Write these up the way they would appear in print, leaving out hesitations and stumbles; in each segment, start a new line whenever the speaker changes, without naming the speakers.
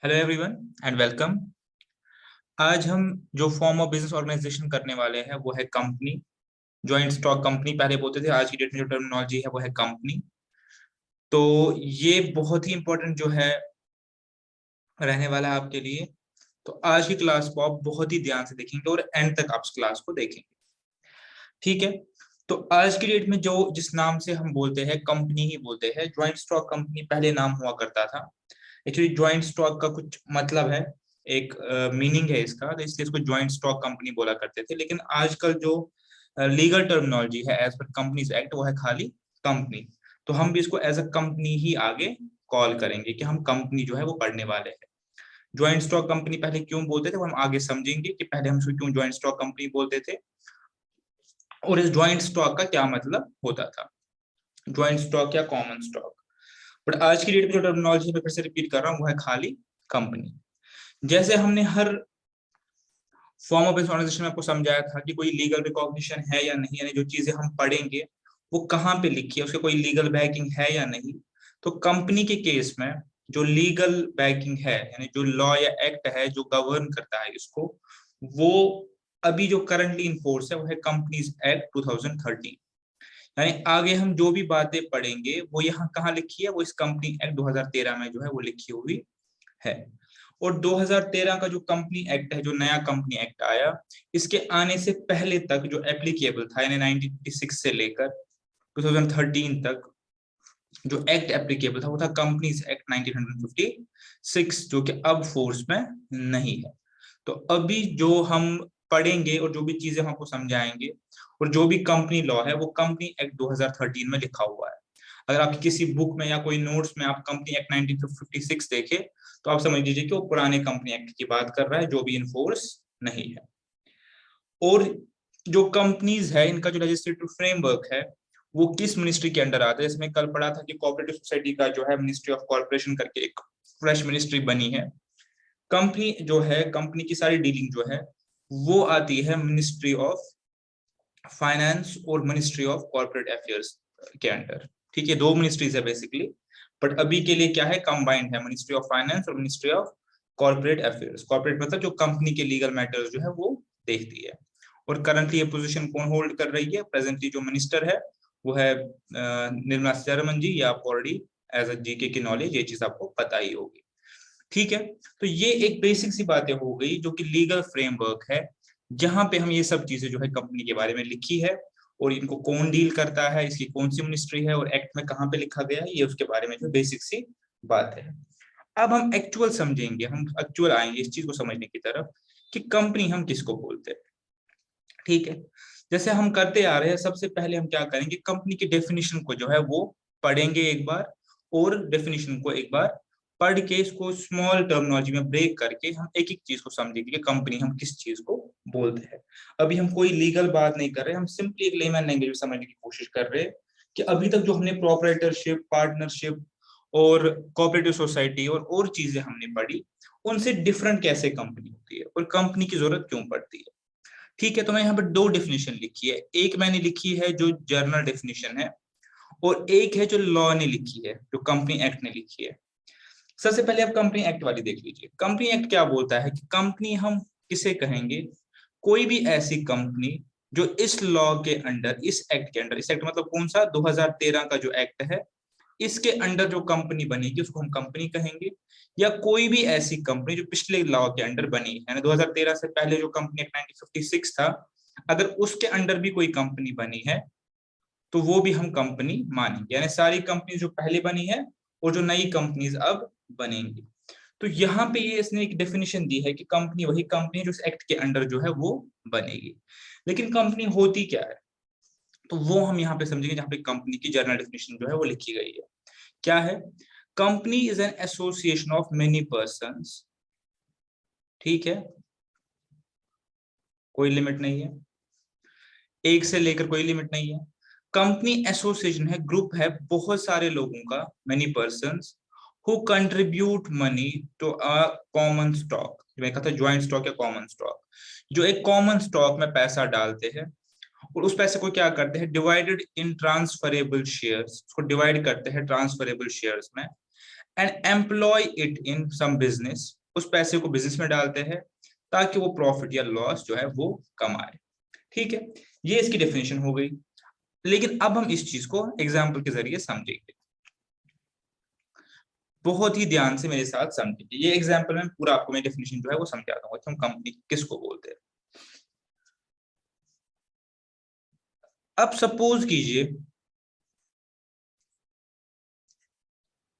Hello everyone and welcome. आज हम जो फॉर्म ऑफ बिजनेस ऑर्गेनाइजेशन करने वाले हैं वो है कंपनी। जॉइंट स्टॉक कंपनी पहले बोलते थे, आज की डेट में जो टर्मिनोलॉजी है वो है कंपनी। तो ये बहुत ही इंपॉर्टेंट जो है रहने वाला है आपके लिए। तो आज की क्लास को आप बहुत ही ध्यान से देखेंगे और एंड तक आप इस क्लास को देखेंगे, ठीक है। तो आज की डेट में जो जिस नाम से हम बोलते हैं कंपनी ही बोलते हैं। ज्वाइंट स्टॉक कंपनी पहले नाम हुआ करता था। एक्चुअली ज्वाइंट स्टॉक का कुछ मतलब है, एक मीनिंग है इसका, तो इसलिए इसको ज्वाइंट स्टॉक कंपनी बोला करते थे। लेकिन आजकल जो लीगल टर्मिनोलॉजी है एज पर कंपनीज एक्ट वो है खाली कंपनी। तो हम भी इसको एज अ कंपनी ही आगे कॉल करेंगे कि हम कंपनी जो है वो पढ़ने वाले हैं। ज्वाइंट स्टॉक कंपनी पहले क्यों बोलते थे वो हम आगे समझेंगे कि पहले हम इसको क्यों ज्वाइंट स्टॉक कंपनी बोलते थे और इस ज्वाइंट स्टॉक का क्या मतलब होता था, ज्वाइंट स्टॉक या कॉमन स्टॉक। बट आज की डेट में जो टर्मिनोलॉजी मैं फिर से रिपीट कर रहा हूँ वो है खाली कंपनी। जैसे हमने हर फॉर्म ऑफ ऑर्गेनाइजेशन में आपको समझाया था कि कोई लीगल रिकॉग्निशन है या नहीं, यानी जो चीजें हम पढ़ेंगे वो कहाँ पे लिखी है, उसके कोई लीगल बैकिंग है या नहीं। तो कंपनी के केस में जो लीगल बैकिंग है, यानी जो लॉ या एक्ट है जो गवर्न करता है इसको, वो अभी जो करंटली इन फोर्स है वो है कंपनीज एक्ट 2013। यानी आगे हम जो भी बातें पढ़ेंगे वो यहाँ कहाँ लिखी है, वो इस कंपनी एक्ट 2013 में जो है वो लिखी हुई है। और 2013 का जो कंपनी एक्ट है, जो नया कंपनी एक्ट आया, इसके आने से पहले तक जो एप्लीकेबल था, यानी 1986 से लेकर 2013 तक जो एक्ट एप्लीकेबल था वो था कंपनीज एक्ट 1956, जो कि अब फोर्स में नहीं है। तो अभी जो हम पढ़ेंगे और जो भी चीजें हम आपको समझाएंगे और जो भी कंपनी लॉ है वो कंपनी एक्ट 2013 में लिखा हुआ है। अगर आपकी किसी बुक में या कोई नोट्स में आप कंपनी एक्ट 1956 देखें तो आप समझ लीजिए कि वो पुराने कंपनी एक्ट की बात कर रहा है जो भी इनफोर्स नहीं है। और जो कंपनीज है इनका जो लेजिस्लेटिव फ्रेमवर्क है वो किस मिनिस्ट्री के अंडर आता है। जैसे मैं कल पढ़ा था कि कोऑपरेटिव सोसाइटी का जो है मिनिस्ट्री ऑफ कॉर्पोरेशन करके एक फ्रेश मिनिस्ट्री बनी है। कंपनी जो है, कंपनी की सारी डीलिंग जो है वो आती है मिनिस्ट्री ऑफ फाइनेंस और मिनिस्ट्री ऑफ कॉर्पोरेट अफेयर्स के अंडर। ठीक है, दो मिनिस्ट्रीज है बेसिकली, बट अभी के लिए क्या है, कंबाइंड है, मिनिस्ट्री ऑफ फाइनेंस और ministry of corporate affairs. Corporate मतलब जो कंपनी के लीगल मैटर्स जो है वो देखती है। और करंटली ये पोजीशन कौन होल्ड कर रही है, प्रेजेंटली जो मिनिस्टर है वो है निर्मला सीतारमन जी। ये आप ऑलरेडी एज अ जीके की नॉलेज ये चीज आपको पता ही होगी, ठीक है। तो ये एक बेसिक सी बातें हो गई जो कि लीगल फ्रेमवर्क है, जहां पे हम ये सब चीजें जो है कंपनी के बारे में लिखी है और इनको कौन डील करता है, इसकी कौन सी मिनिस्ट्री है और एक्ट में कहां पे लिखा गया है, ये उसके बारे में जो बेसिक सी बात है। अब हम एक्चुअल समझेंगे, हम एक्चुअल आएंगे इस चीज को समझने की तरफ कि कंपनी हम किसको बोलते हैं, ठीक है। जैसे हम करते आ रहे हैं, सबसे पहले हम क्या करेंगे, कंपनी की डेफिनेशन को जो है वो पढ़ेंगे एक बार, और डेफिनेशन को एक बार पढ़ के इसको स्मॉल टर्मिनोलॉजी में ब्रेक करके हम एक एक चीज को समझेंगे कि कंपनी हम किस चीज को बोलते हैं। अभी हम कोई लीगल बात नहीं कर रहे, हम सिंपली एक लेमन लैंग्वेज में समझने की कोशिश कर रहे हैं कि अभी तक जो हमने प्रोपराइटरशिप, पार्टनरशिप और कोऑपरेटिव सोसाइटी और चीजें हमने पढ़ी, उनसे डिफरेंट कैसे कंपनी होती है और कंपनी की जरूरत क्यों पड़ती है, ठीक है। तो मैं यहाँ पर दो डेफिनेशन लिखी है, एक मैंने लिखी है जो जर्नल डेफिनेशन है और एक है जो लॉ ने लिखी है, जो कंपनी एक्ट ने लिखी है। सबसे पहले आप कंपनी एक्ट वाली देख लीजिए। कंपनी एक्ट क्या बोलता है कि कंपनी हम किसे कहेंगे, कोई भी ऐसी कंपनी जो इस लॉ के अंडर, इस एक्ट के अंडर, इस एक्ट मतलब कौन सा, 2013 का जो एक्ट है, इसके अंडर जो कंपनी बनेगी उसको हम कंपनी कहेंगे। या कोई भी ऐसी कंपनी जो पिछले लॉ के अंडर बनी, यानी 2013 से पहले जो कंपनी एक्ट 1956 था, अगर उसके अंडर भी कोई कंपनी बनी है तो वो भी हम कंपनी मानेंगे। यानी सारी कंपनी जो पहले बनी है और जो नई कंपनीज अब बनेंगी। तो यहाँ पे ये इसने एक डेफिनेशन दी है कि कंपनी वही कंपनी जो इस एक्ट के अंडर जो है वो बनेगी। लेकिन कंपनी होती क्या है, तो वो हम यहाँ पे समझेंगे जहाँ पे कंपनी की जर्नल डेफिनेशन जो है वो लिखी गई है। क्या है, company is an association of many persons, ठीक है, कोई लिमिट नहीं है, एक से लेकर कोई लिमिट नहीं है। कंपनी एसोसिएशन है, ग्रुप है बहुत सारे लोगों का, many persons, who contribute money to a common stock. मैं कहता ज्वाइंट स्टॉक या कॉमन स्टॉक, जो एक कॉमन स्टॉक में पैसा डालते हैं और उस पैसे को क्या करते हैं, डिवाइडेड इन ट्रांसफरेबल शेयर्स, उसको डिवाइड करते हैं ट्रांसफरेबल शेयर्स में। And employ it in some business, उस पैसे को बिजनेस में डालते हैं ताकि वो प्रॉफिट या लॉस जो है वो कमाए। ठीक है, ये इसकी डेफिनेशन हो गई। लेकिन अब हम इस चीज को एग्जाम्पल के जरिए समझेंगे, बहुत ही ध्यान से मेरे साथ समझेंगे। ये एग्जाम्पल में पूरा आपको मैं डेफिनेशन जो है वो समझा दूंगा कि हम कंपनी किसको बोलते हैं। अब सपोज कीजिए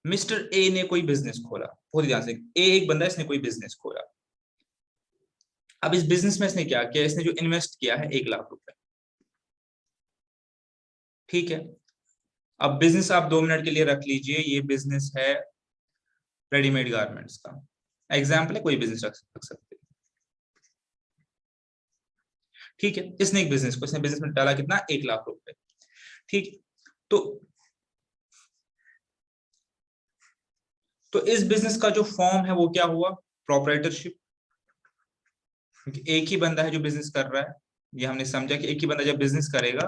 मिस्टर ए ने कोई बिजनेस खोला, बहुत ध्यान से, ए एक बंदा, इसने कोई बिजनेस खोला। अब इस बिजनेस में इसने क्या किया, इसने जो इन्वेस्ट किया है 1 लाख रुपए। ठीक है, अब बिजनेस आप 2 मिनट के लिए रख लीजिए, ये बिजनेस है रेडीमेड गारमेंट्स का एग्जाम्पल है, कोई बिजनेस रख सकते हैं। ठीक है, इसने एक बिजनेस को, इसने बिजनेस में डाला कितना, 1 लाख रुपए। ठीक, तो इस बिजनेस का जो फॉर्म है वो क्या हुआ, प्रोप्राइटरशिप। क्योंकि एक ही बंदा है जो बिजनेस कर रहा है, ये हमने समझा कि एक ही बंदा जब बिजनेस करेगा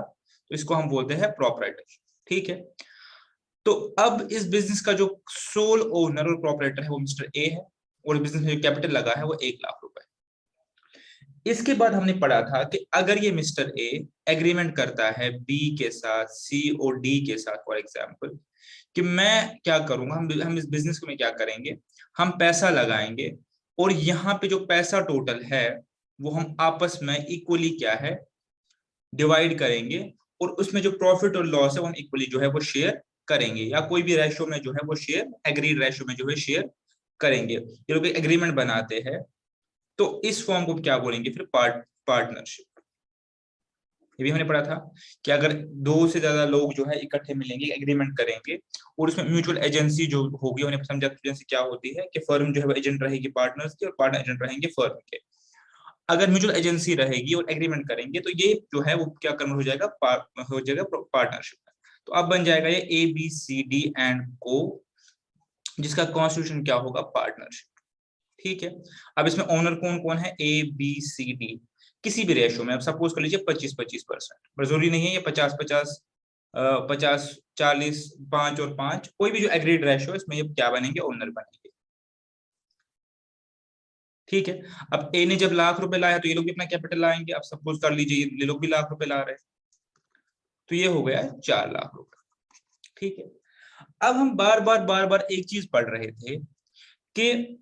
तो इसको हम बोलते हैं प्रोप्राइटरशिप। ठीक है, तो अब इस बिजनेस का जो सोल ओनर और प्रोप्राइटर है वो मिस्टर ए है, और बिजनेस में जो कैपिटल लगा है वो 1 लाख रुपए। इसके बाद हमने पढ़ा था कि अगर ये मिस्टर ए एग्रीमेंट करता है बी के साथ, सी और डी के साथ, फॉर एग्जाम्पल, कि मैं क्या करूंगा, हम इस बिजनेस को में क्या करेंगे, हम पैसा लगाएंगे और यहाँ पे जो पैसा टोटल है वो हम आपस में इक्वली क्या है, डिवाइड करेंगे, और उसमें जो प्रॉफिट और लॉस है वो हम इक्वली जो है वो शेयर करेंगे, या कोई भी रेशो में जो है वो शेयर, एग्रीड रेशो में जो है शेयर करेंगे। ये लोग एग्रीमेंट बनाते हैं, तो इस फॉर्म को क्या बोलेंगे फिर, पार्टनरशिप। ये भी हमने पढ़ा था कि अगर 2 से ज्यादा लोग जो है इकट्ठे मिलेंगे, एग्रीमेंट करेंगे, और उसमें म्यूचुअल एजेंसी जो होगी, उन्हें समझा एजेंसी क्या होती है, कि फर्म जो है वो एजेंट रहेगी पार्टनर्स की और पार्टनर एजेंट रहेंगे फर्म के। अगर म्यूचुअल एजेंसी रहेगी और एग्रीमेंट करेंगे तो ये जो है वो क्या कन्वर्ट हो जाएगा पार्टनरशिप में। तो अब बन जाएगा ये ABCD&Co, जिसका कॉन्स्टिट्यूशन क्या होगा, पार्टनरशिप। ठीक है, अब इसमें ओनर कौन कौन है, ABCD, किसी भी रेशो में। अब सपोज कर लीजिए 25-25%, पर जरूरी नहीं है ये 50-50, 50-40, 5 और 5, कोई भी जो एग्रीड रेशो है इसमें ये क्या बनेंगे, ओनर बनेंगे। ठीक है, अब ए ने जब लाख रुपए लाया तो ये लोग भी अपना कैपिटल लाएंगे। अब सपोज कर लीजिए ये लोग भी लाख रुपए ला रहे हैं, तो ये हो गया 4 लाख रुपए। ठीक है, अब हम बार बार एक चीज पढ़ रहे थे कि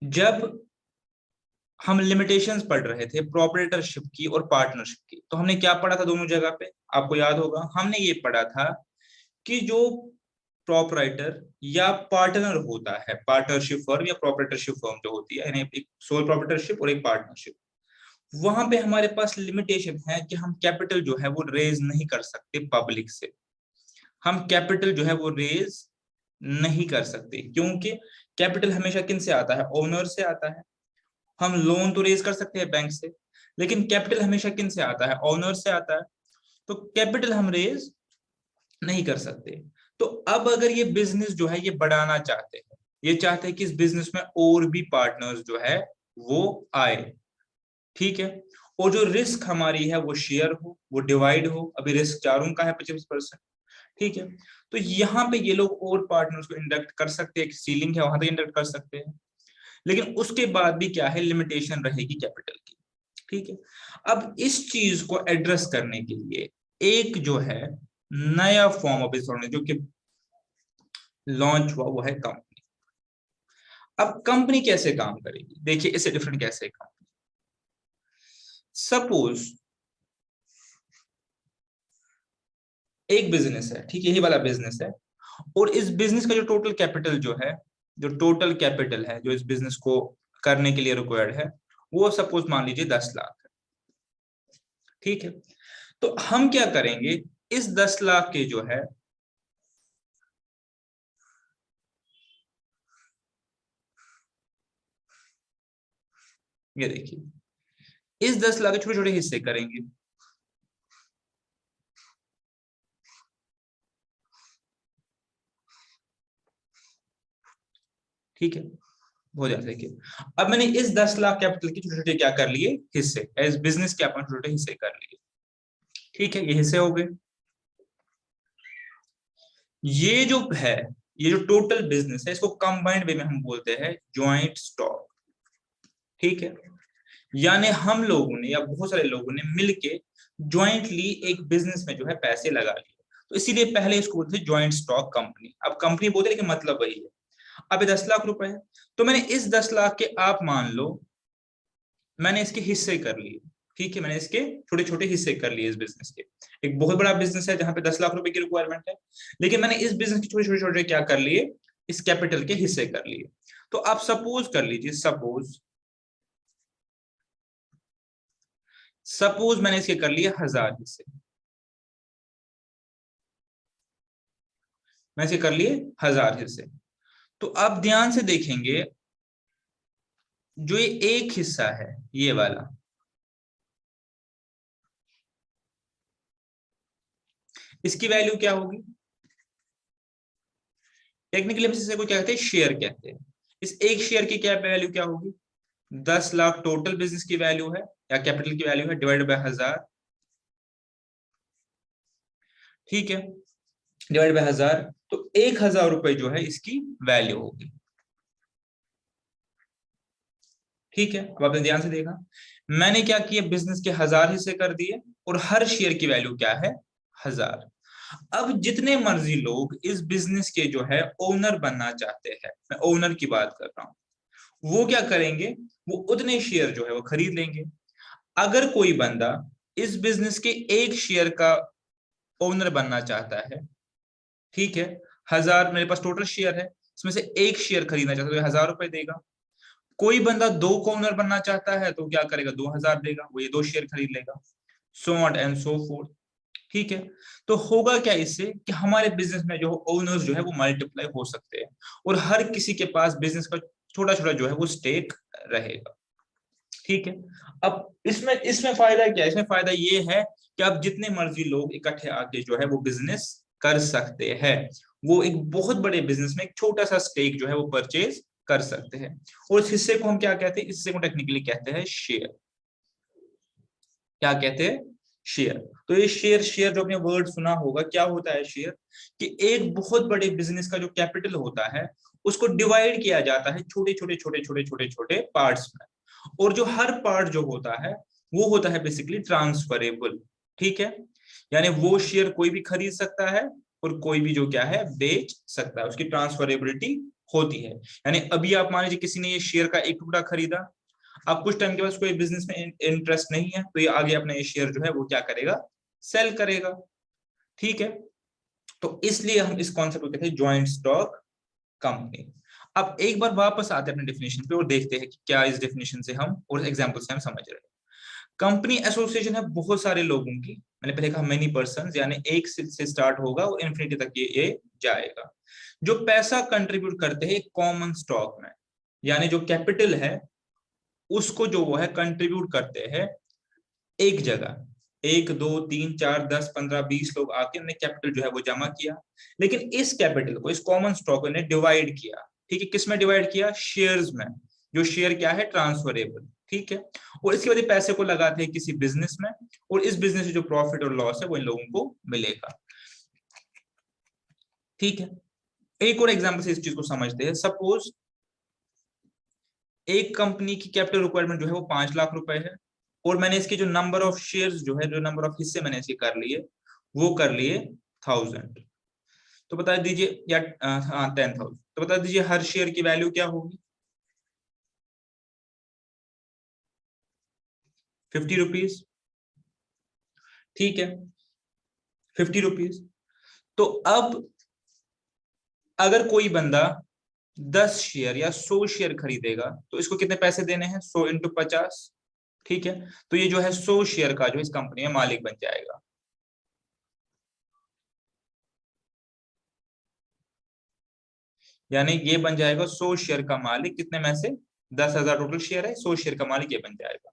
जब हम लिमिटेशंस पढ़ रहे थे प्रोप्राइटरशिप की और पार्टनरशिप की, तो हमने क्या पढ़ा था दोनों जगह पे, आपको याद होगा, हमने ये पढ़ा था कि जो प्रोप्राइटर या पार्टनर होता है, पार्टनरशिप फर्म या प्रोप्राइटरशिप फर्म जो होती है, यानी एक सोल प्रोप्राइटरशिप और एक पार्टनरशिप, वहां पे हमारे पास लिमिटेशन है कि हम कैपिटल जो है वो रेज नहीं कर सकते पब्लिक से। हम कैपिटल जो है वो रेज नहीं कर सकते, क्योंकि कैपिटल हमेशा किन से आता है, ओनर से आता है। हम लोन तो रेज कर सकते हैं बैंक से, लेकिन कैपिटल हमेशा किन से आता है, ओनर से आता है। तो कैपिटल हम रेज नहीं कर सकते। तो अब अगर ये बिजनेस जो है ये बढ़ाना चाहते हैं, ये चाहते हैं कि इस बिजनेस में और भी पार्टनर्स जो है वो आए। ठीक है, और जो रिस्क हमारी है वो शेयर हो, वो डिवाइड हो। अभी रिस्क चारों का है 25%। ठीक है, तो यहाँ पे ये लोग और पार्टनर्स को इंडक्ट कर सकते हैं, सीलिंग है वहां तक इंडक्ट कर सकते हैं, लेकिन उसके बाद भी क्या है, लिमिटेशन रहेगी कैपिटल की। ठीक है, अब इस चीज को एड्रेस करने के लिए एक जो है नया फॉर्म ऑफ बिजनेस जो कि लॉन्च हुआ वो है कंपनी। अब कंपनी कैसे काम करेगी, देखिए इससे डिफरेंट कैसे है कंपनी। सपोज एक बिजनेस है, ठीक है, यही वाला बिजनेस है, और इस बिजनेस का जो टोटल कैपिटल जो है, जो टोटल कैपिटल है जो इस बिजनेस को करने के लिए रिक्वायर्ड है, वो सपोज मान लीजिए 10 लाख है। ठीक है, तो हम क्या करेंगे, इस 10 लाख के जो है ये देखिए, इस 10 लाख के छोटे छोटे हिस्से करेंगे। ठीक है, हो जाता है। देखिए, अब मैंने इस 10 लाख कैपिटल के छोटे छोटे क्या कर लिए, हिस्से, एज बिजनेस के अपन छोटे छोटे हिस्से कर लिए। ठीक है, ये हिस्से हो गए। ये जो है ये जो टोटल बिजनेस है इसको कंबाइंड वे में हम बोलते हैं ज्वाइंट स्टॉक, ठीक है। यानी हम लोगों ने या बहुत सारे लोगों ने मिलके ज्वाइंटली एक बिजनेस में जो है पैसे लगा लिए, तो इसीलिए पहले इसको बोलते थे ज्वाइंट स्टॉक कंपनी। अब कंपनी बोलते हैं, लेकिन मतलब वही है। अब 10 लाख रुपए है, तो मैंने इस 10 लाख के, आप मान लो मैंने इसके हिस्से कर लिए, ठीक है, मैंने इसके छोटे छोटे हिस्से कर लिए इस बिजनेस के। एक बहुत बड़ा बिजनेस है जहां पे 10 लाख रुपए की रिक्वायरमेंट है, लेकिन मैंने इस बिजनेस के छोटे छोटे छोटे क्या कर लिए, इस कैपिटल के हिस्से कर लिए। तो आप सपोज कर लीजिए, सपोज मैंने इसके कर लिए 1000 हिस्से, मैं इसे कर लिए 1000 हिस्से। तो आप ध्यान से देखेंगे, जो ये एक हिस्सा है ये वाला, इसकी वैल्यू क्या होगी? टेक्निकली हम इसे को क्या कहते हैं, शेयर कहते हैं। इस एक शेयर की क्या वैल्यू क्या होगी? 10 लाख टोटल बिजनेस की वैल्यू है या कैपिटल की वैल्यू है, डिवाइड बाय 1000, ठीक है, डिवाइड बाय 1000। तो 1000 रुपए जो है इसकी वैल्यू होगी, ठीक है। अब आपने ध्यान से देखा, मैंने क्या किया, बिजनेस के 1000 हिस्से कर दिए और हर शेयर की वैल्यू क्या है, 1000। अब जितने मर्जी लोग इस बिजनेस के जो है ओनर बनना चाहते हैं, मैं ओनर की बात कर रहा हूं, वो क्या करेंगे, वो उतने शेयर जो है वो खरीद लेंगे। अगर कोई बंदा इस बिजनेस के एक शेयर का ओनर बनना चाहता है, ठीक है, 1000 मेरे पास टोटल शेयर है, इसमें से एक शेयर खरीदना चाहता है तो 1000 रुपए देगा। कोई बंदा 2 का ओनर बनना चाहता है तो क्या करेगा, 2000 देगा, वो ये 2 शेयर खरीद लेगा, so on and so fourth, ठीक है। तो होगा क्या इससे, कि हमारे बिजनेस में जो ओनर्स जो है वो मल्टीप्लाई हो सकते हैं और हर किसी के पास बिजनेस का छोटा छोटा जो है वो स्टेक रहेगा, ठीक है। अब इसमें इसमें फायदा क्या है, इसमें फायदा ये है कि आप जितने मर्जी लोग इकट्ठे आके जो है वो बिजनेस कर सकते हैं, वो एक बहुत बड़े बिजनेस में एक छोटा सा स्टेक जो है वो परचेज कर सकते हैं। और इस हिस्से को हम क्या कहते हैं, इस हिस्से को टेक्निकली कहते हैं शेयर। क्या कहते हैं, शेयर। तो ये शेयर, शेयर जो आपने वर्ड सुना होगा, क्या होता है शेयर, कि एक बहुत बड़े बिजनेस का जो कैपिटल होता है उसको डिवाइड किया जाता है छोटे छोटे छोटे छोटे छोटे छोटे पार्ट्स में, और जो हर पार्ट जो होता है वो होता है बेसिकली ट्रांसफरेबल, ठीक है। यानी वो शेयर कोई भी खरीद सकता है और कोई भी जो क्या है बेच सकता है, उसकी ट्रांसफरेबिलिटी होती है। यानी अभी आप मान लीजिए किसी ने ये शेयर का एक टुकड़ा खरीदा, अब कुछ टाइम के बाद कोई बिजनेस में इंटरेस्ट नहीं है तो ये आगे अपना ये शेयर जो है वो क्या करेगा, सेल करेगा, ठीक है। तो इसलिए हम इस कॉन्सेप्ट को कहते हैं ज्वाइंट स्टॉक कंपनी। अब एक बार वापस आते हैं अपने डेफिनेशन पे और देखते हैं कि क्या इस डेफिनेशन से हम और एग्जांपल से हम समझ रहे हैं। कंपनी एसोसिएशन है बहुत सारे लोगों की, मैंने पहले कहा मेनी पर्संस, यानी एक से स्टार्ट होगा और इन्फिनिटी तक ये जाएगा, जो पैसा कंट्रीब्यूट करते हैं कॉमन स्टॉक में, यानी जो कैपिटल है उसको जो वो है कंट्रीब्यूट करते हैं एक जगह, 1 2 3 4 10 15 20 लोग आके उन्होंने कैपिटल जो है वो जमा किया, लेकिन इस कैपिटल को, इस कॉमन स्टॉक ने डिवाइड किया, ठीक है, किस में डिवाइड किया, शेयर्स में, जो शेयर क्या है ट्रांसफरेबल, ठीक है। और इसके बाद पैसे को लगाते हैं किसी बिजनेस में, और इस बिजनेस में जो प्रॉफिट और लॉस है वो इन लोगों को मिलेगा, ठीक है। एक और एग्जांपल से इस चीज को समझते हैं। सपोज एक कंपनी की कैपिटल रिक्वायरमेंट जो है वो 5 लाख रुपए है, और मैंने इसके जो नंबर ऑफ शेयर्स जो है, जो नंबर ऑफ हिस्से मैंने इसके कर लिए, वो कर लिए 1000। तो बता दीजिए, या 10,000, तो बता दीजिए हर शेयर की वैल्यू क्या होगी, 50 रुपीज, ठीक है, 50 रुपीज। तो अब अगर कोई बंदा 10 शेयर या 100 शेयर खरीदेगा तो इसको कितने पैसे देने हैं, 100 इंटू 50, ठीक है। तो ये जो है 100 शेयर का जो इस कंपनी में मालिक बन जाएगा, यानी ये बन जाएगा 100 शेयर का मालिक, कितने में से, 10,000 टोटल शेयर है, 100 शेयर का मालिक ये बन जाएगा।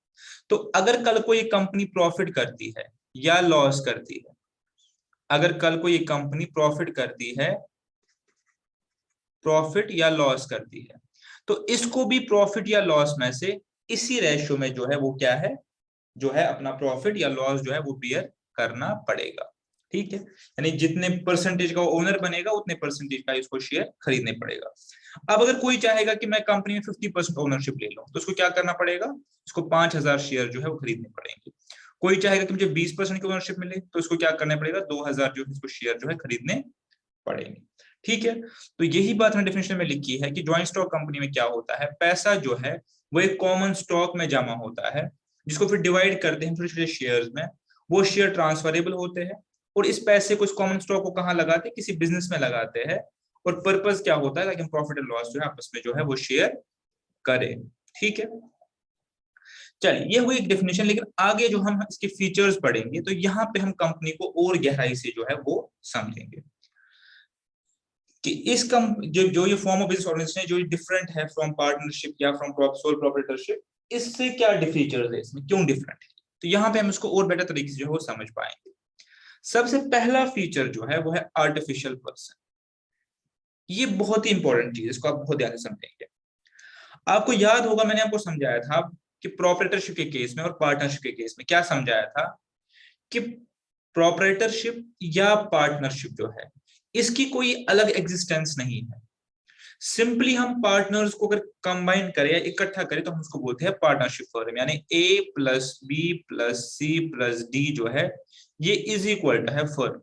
तो अगर कल को ये कंपनी प्रॉफिट करती है या लॉस करती है, अगर कल को ये कंपनी प्रॉफिट करती है, प्रॉफिट या लॉस करती है, तो इसको भी प्रॉफिट या लॉस में से इसी रेशियो में जो है वो क्या है, जो है अपना प्रॉफिट या लॉस जो है वो बियर करना पड़ेगा, ठीक है, यानी जितने परसेंटेज का ओनर बनेगा उतने परसेंटेज का इसको शेयर खरीदने पड़ेगा। अब अगर कोई चाहेगा कि मैं कंपनी में 50% ओनरशिप ले लूं, तो उसको क्या करना पड़ेगा, उसको 5,000 शेयर जो है वो खरीदने पड़ेंगे। कोई चाहेगा कि मुझे 20% की ओनरशिप मिले, तो उसको क्या करना पड़ेगा, 2,000 जो है इसको शेयर जो है खरीदने पड़ेंगे। ठीक है, तो यही बात हमने डेफिनेशन में लिखी है कि ज्वाइंट स्टॉक कंपनी में क्या होता है, पैसा जो है वो एक कॉमन स्टॉक में जमा होता है, जिसको फिर डिवाइड करते हैं छोटे छोटे शेयर्स में। वो शेयर ट्रांसफरेबल होते हैं, और इस पैसे को, इस कॉमन स्टॉक को कहाँ लगाते हैं, किसी बिजनेस में लगाते हैं। और पर्पस क्या होता है, ताकि हम प्रॉफिट एंड लॉस जो है आपस में जो है वो शेयर करें। ठीक है, चलिए ये हुई एक डेफिनेशन, लेकिन आगे जो हम इसके फीचर्स पढ़ेंगे तो यहाँ पे हम कंपनी को और गहराई से जो है वो समझेंगे कि इस जो ये फॉर्म ऑफ बिजनेस ऑर्गेनाइजेशन है, जो डिफरेंट है फ्रॉम पार्टनरशिप या फ्रॉम सोल प्रोप्राइटरशिप, इससे क्या फीचर्स है, इसमें क्यों डिफरेंट है, तो यहाँ पे हम इसको और बेटर तरीके से जो है वो समझ पाएंगे। सबसे पहला फीचर जो है वो है आर्टिफिशियल पर्सन। ये बहुत ही इंपॉर्टेंट चीज है, इसको आप बहुत ध्यान से समझेंगे। आपको याद होगा मैंने आपको समझाया था कि प्रोप्राइटरशिप के केस में और पार्टनरशिप के केस में क्या समझाया था, कि प्रोप्राइटरशिप या पार्टनरशिप जो है इसकी कोई अलग एग्जिस्टेंस नहीं है। सिंपली हम पार्टनर्स को अगर कंबाइन करें या इकट्ठा करें तो हम उसको बोलते हैं पार्टनरशिप फर्म, यानी A plus B plus C plus D जो है ये इज इक्वल टू है फर्म।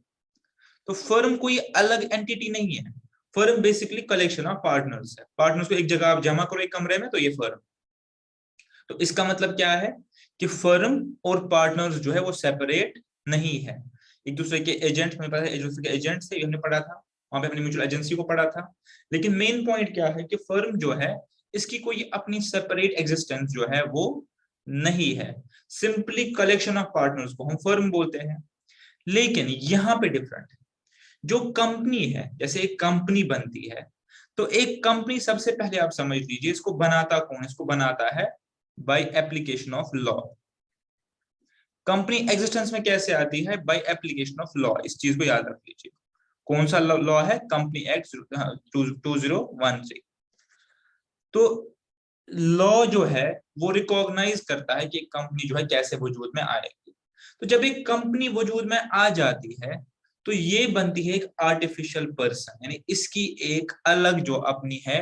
तो फर्म कोई अलग एंटिटी नहीं है, firm basically collection of partners है। पार्टनर्स को एक जगह आप जमा करो एक कमरे में, तो ये फर्म। तो इसका मतलब क्या है कि फर्म और पार्टनर्स जो है वो सेपरेट नहीं है, एक दूसरे के एजेंट, हमें पता है एक दूसरे के एजेंट से हमने पढ़ा था, वहां पे हमने म्यूचुअल एजेंसी को पढ़ा था। लेकिन मेन पॉइंट क्या है कि फर्म जो है इसकी कोई अपनी सेपरेट एग्जिस्टेंस जो है वो नहीं है, सिंपली कलेक्शन ऑफ पार्टनर्स को हम फर्म बोलते हैं। लेकिन यहां पे डिफरेंट है, जो कंपनी है, जैसे एक कंपनी बनती है, तो एक कंपनी सबसे पहले आप समझ लीजिए इसको बनाता कौन है, इसको बनाता है by application of law. Company existence में कैसे आती है, बाय एप्लीकेशन ऑफ लॉ, इस चीज को याद रख लीजिए। कौन सा लॉ है, कंपनी एक्ट 2013। तो लॉ जो है वो रिकॉग्नाइज करता है कि एक कंपनी जो है कैसे वजूद में आएगी। तो जब एक कंपनी वजूद में आ जाती है तो ये बनती है एक आर्टिफिशियल पर्सन, यानी इसकी एक अलग जो अपनी है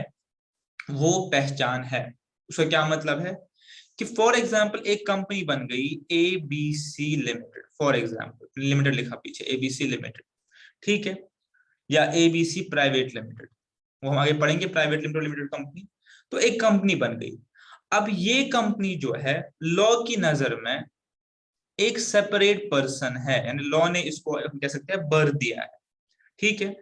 वो पहचान है। उसका क्या मतलब है कि फॉर एग्जाम्पल एक कंपनी बन गई ABC limited, for example limited लिखा पीछे ABC लिमिटेड, ठीक है, या ABC प्राइवेट लिमिटेड, वो हम आगे पढ़ेंगे प्राइवेट लिमिटेड लिमिटेड कंपनी। तो एक कंपनी बन गई। अब ये कंपनी जो है लॉ की नजर में एक सेपरेट पर्सन है, यानी लॉ ने इसको हम कह सकते हैं बर्थ दिया है। ठीक है,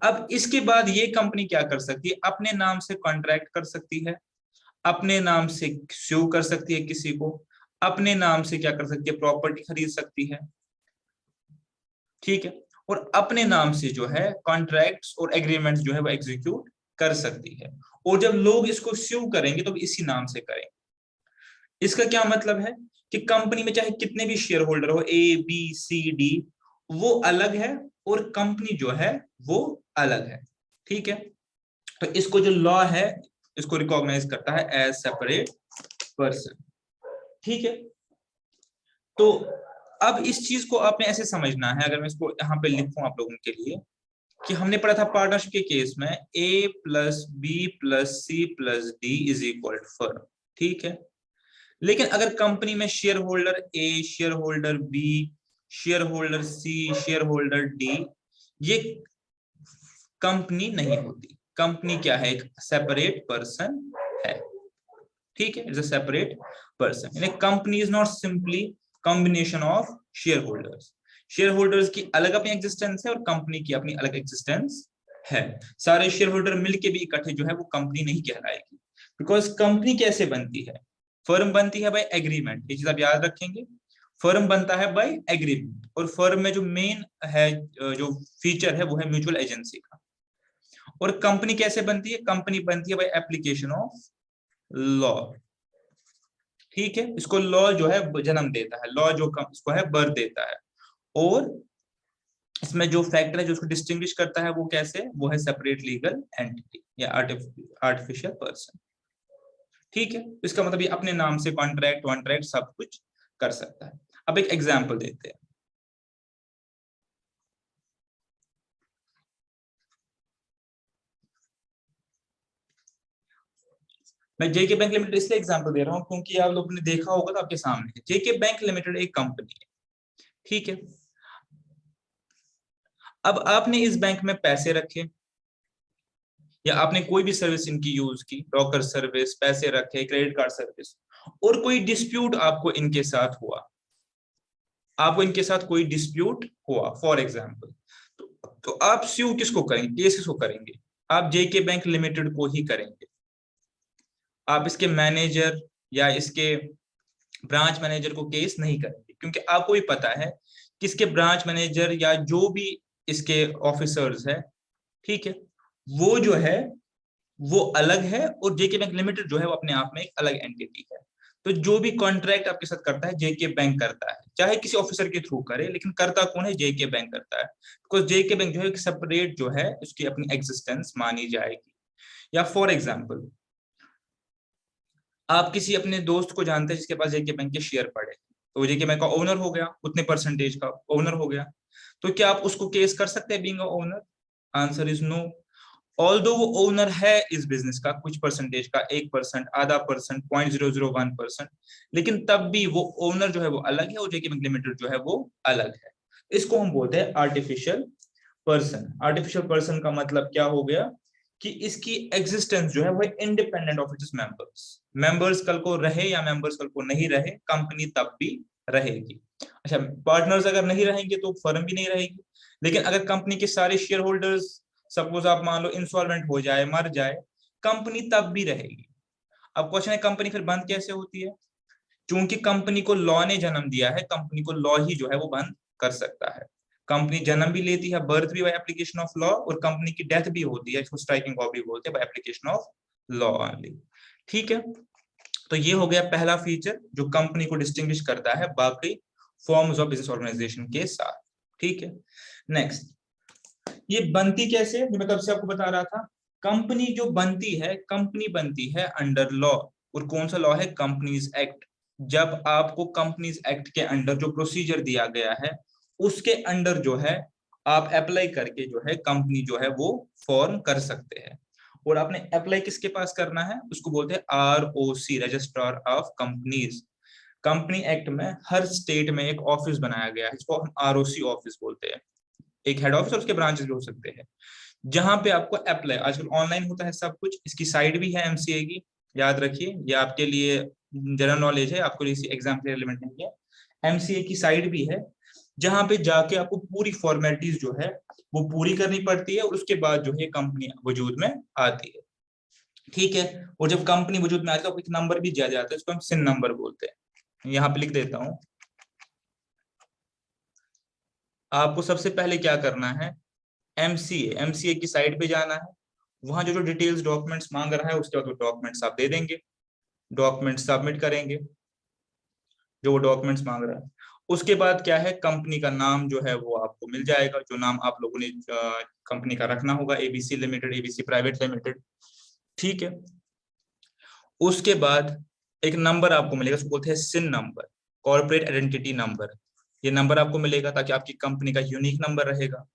अब इसके बाद ये कंपनी क्या कर सकती है, अपने नाम से कॉन्ट्रैक्ट कर सकती है, अपने नाम से स्यू कर सकती है किसी को, अपने नाम से क्या कर सकती है, प्रॉपर्टी खरीद सकती है। ठीक है, और अपने नाम से जो है कॉन्ट्रैक्ट्स और एग्रीमेंट्स जो है वो एग्जीक्यूट कर सकती है। और जब लोग इसको स्यू करेंगे तो इसी नाम से करेंगे। इसका क्या मतलब है कि कंपनी में चाहे कितने भी शेयर होल्डर हो, A B C D, वो अलग है और कंपनी जो है वो अलग है। ठीक है, तो इसको जो लॉ है इसको रिकॉग्नाइज करता है एज सेपरेट पर्सन। ठीक है, तो अब इस चीज को आपने ऐसे समझना है, अगर मैं इसको यहाँ पे लिखूं आप लोगों के लिए, कि हमने पढ़ा था पार्टनरशिप के केस में A plus B plus C plus D is equal to firm. ठीक है, लेकिन अगर कंपनी में share holder A, share holder B, share holder C, share holder D, ये कंपनी नहीं होती। कंपनी क्या है, एक सेपरेट पर्सन है। ठीक है, इट्स अ सेपरेट पर्सन, यानी company is not simply combination of share holders. Share holders की अलग अपनी एग्जिस्टेंस है और कंपनी की अपनी अलग एग्जिस्टेंस है। सारे शेयर होल्डर मिलके भी इकट्ठे जो है वो कंपनी नहीं कहलाएगी। बिकॉज कंपनी कैसे बनती है, फर्म बनती है बाय एग्रीमेंट, ये चीज आप याद रखेंगे। फर्म बनता है बाय एग्रीमेंट, और फर्म में जो मेन है जो फीचर है वो है म्यूचुअल एजेंसी का। और कंपनी कैसे बनती है, कंपनी बनती है बाय एप्लीकेशन ऑफ लॉ। ठीक है, इसको लॉ जो है जन्म देता है, लॉ जो इसको है बर्थ देता है। और इसमें जो फैक्टर है जो उसको डिस्टिंग्विश करता है वो कैसे, वो है सेपरेट लीगल एंटिटी या आर्टिफिशियल पर्सन। ठीक है, इसका मतलब ये अपने नाम से कॉन्ट्रैक्ट वॉन्ट्रैक्ट सब कुछ कर सकता है। अब एक एग्जांपल देते हैं। मैं जेके बैंक लिमिटेड इसलिए एग्जांपल दे रहा हूं क्योंकि आप लोगों ने देखा होगा तो आपके सामने है। जेके बैंक लिमिटेड एक कंपनी है, ठीक है। अब आपने इस बैंक में पैसे रखे या आपने कोई भी सर्विस इनकी यूज की, ब्रोकर सर्विस, पैसे रखे, क्रेडिट कार्ड सर्विस, और कोई डिस्प्यूट आपको इनके साथ हुआ, आपको इनके साथ कोई डिस्प्यूट हुआ फॉर एग्जाम्पल, तो आप स्यू किसको करेंगे, केस किसको करेंगे? आप जेके बैंक लिमिटेड को ही करेंगे। आप इसके मैनेजर या इसके ब्रांच मैनेजर को केस नहीं करेंगे, क्योंकि आपको भी पता है कि इसके ब्रांच मैनेजर या जो भी इसके ऑफिसर्स है, ठीक है, वो जो है वो अलग है, और जेके बैंक लिमिटेड जो है वो अपने आप में एक अलग एंटिटी है। तो जो भी कॉन्ट्रैक्ट आपके साथ करता है जेके बैंक करता है, चाहे किसी ऑफिसर के थ्रू करे, लेकिन करता कौन है? जेके बैंक करता है। बिकॉज जेके बैंक जो है एक सेपरेट जो है उसकी अपनी एग्जिस्टेंस मानी जाएगी। या फॉर एग्जाम्पल, आप किसी अपने दोस्त को जानते हैं जिसके पास जेके बैंक के शेयर पड़े, तो वो जेके बैंक का ओनर हो गया, उतने परसेंटेज का ओनर हो गया, तो क्या आप उसको केस कर सकते हैं being a owner? Answer is no. Although वो ओनर है इस बिजनेस का कुछ परसेंटेज का, 1%, आधा परसेंट, 0.001%, लेकिन तब भी वो ओनर जो है वो अलग है और जेके बैंक लिमिटेड जो है वो अलग है। इसको हम बोलते हैं आर्टिफिशियल पर्सन। आर्टिफिशियल पर्सन का मतलब क्या हो गया कि इसकी एग्जिस्टेंस जो है वो independent of its members. Members कल को रहे या मेंबर्स कल को नहीं रहे, कंपनी तब भी रहेगी। अच्छा, पार्टनर्स अगर नहीं रहेंगे तो फर्म भी नहीं रहेगी, लेकिन अगर कंपनी के सारे शेयर होल्डर्स, सपोज आप मान लो इंसॉल्वेंट हो जाए, मर जाए, कंपनी तब भी रहेगी। अब क्वेश्चन है कंपनी फिर बंद कैसे होती है? क्योंकि कंपनी को लॉ ने जन्म दिया है, कंपनी को लॉ ही जो है वो बंद कर सकता है। कंपनी जन्म भी लेती है, बर्थ भी बाय एप्लीकेशन ऑफ लॉ, और कंपनी की डेथ भी होती है, इसको स्ट्राइकिंग भी बोलते हैं, by application of law only. ठीक है, तो ये हो गया पहला फीचर जो कंपनी को डिस्टिंग्विश करता है बाकी फॉर्म्स ऑफ बिजनेस ऑर्गेनाइजेशन के साथ। ठीक है, नेक्स्ट, ये बनती कैसे, जो मैं कब से आपको बता रहा था। कंपनी जो बनती है, कंपनी बनती है अंडर लॉ, और कौन सा लॉ है? Companies act. जब आपको कंपनीज एक्ट के अंडर जो प्रोसीजर दिया गया है उसके अंडर जो है आप अप्लाई करके जो है कंपनी जो है वो फॉर्म कर सकते हैं। और आपने अप्लाई किसके पास करना है? उसको बोलते हैं ROC, registrar of companies. Company act में हर स्टेट में एक ऑफिस बनाया गया है, इसको हम ROC ऑफिस बोलते हैं। एक हेड ऑफिस और उसके ब्रांचेस भी हो सकते हैं, जहां पे आपको अप्लाई, आजकल ऑनलाइन होता है सब कुछ। इसकी साइट भी है एमसीए की, याद रखिए, ये आपके लिए जनरल नॉलेज है, आपको इसी एग्जाम के रिलेवेंट नहीं है। एमसीए की साइट भी है, जहां पे जाके आपको पूरी फॉर्मेलिटीज जो है वो पूरी करनी पड़ती है, और उसके बाद जो है कंपनी वजूद में आती है। ठीक है, और जब कंपनी वजूद में आती है तो एक नंबर भी दिया जाता है, इसको हम सिन नंबर बोलते हैं। यहाँ पे लिख देता हूँ। आपको सबसे पहले क्या करना है? एमसीए की साइट पे जाना है, वहां जो जो डिटेल्स डॉक्यूमेंट्स मांग रहा है उसके बाद वो डॉक्यूमेंट्स आप दे देंगे, डॉक्यूमेंट सबमिट करेंगे जो वो डॉक्यूमेंट्स मांग रहा है। उसके बाद क्या है, कंपनी का नाम जो है वो आपको मिल जाएगा, जो नाम आप लोगों ने कंपनी का रखना होगा, ABC limited, ABC private limited. ठीक है, उसके बाद एक नंबर आपको मिलेगा, उसको बोलते हैं सिन नंबर, कॉर्पोरेट आइडेंटिटी नंबर। ये नंबर आपको मिलेगा ताकि आपकी कंपनी का यूनिक नंबर रहेगा।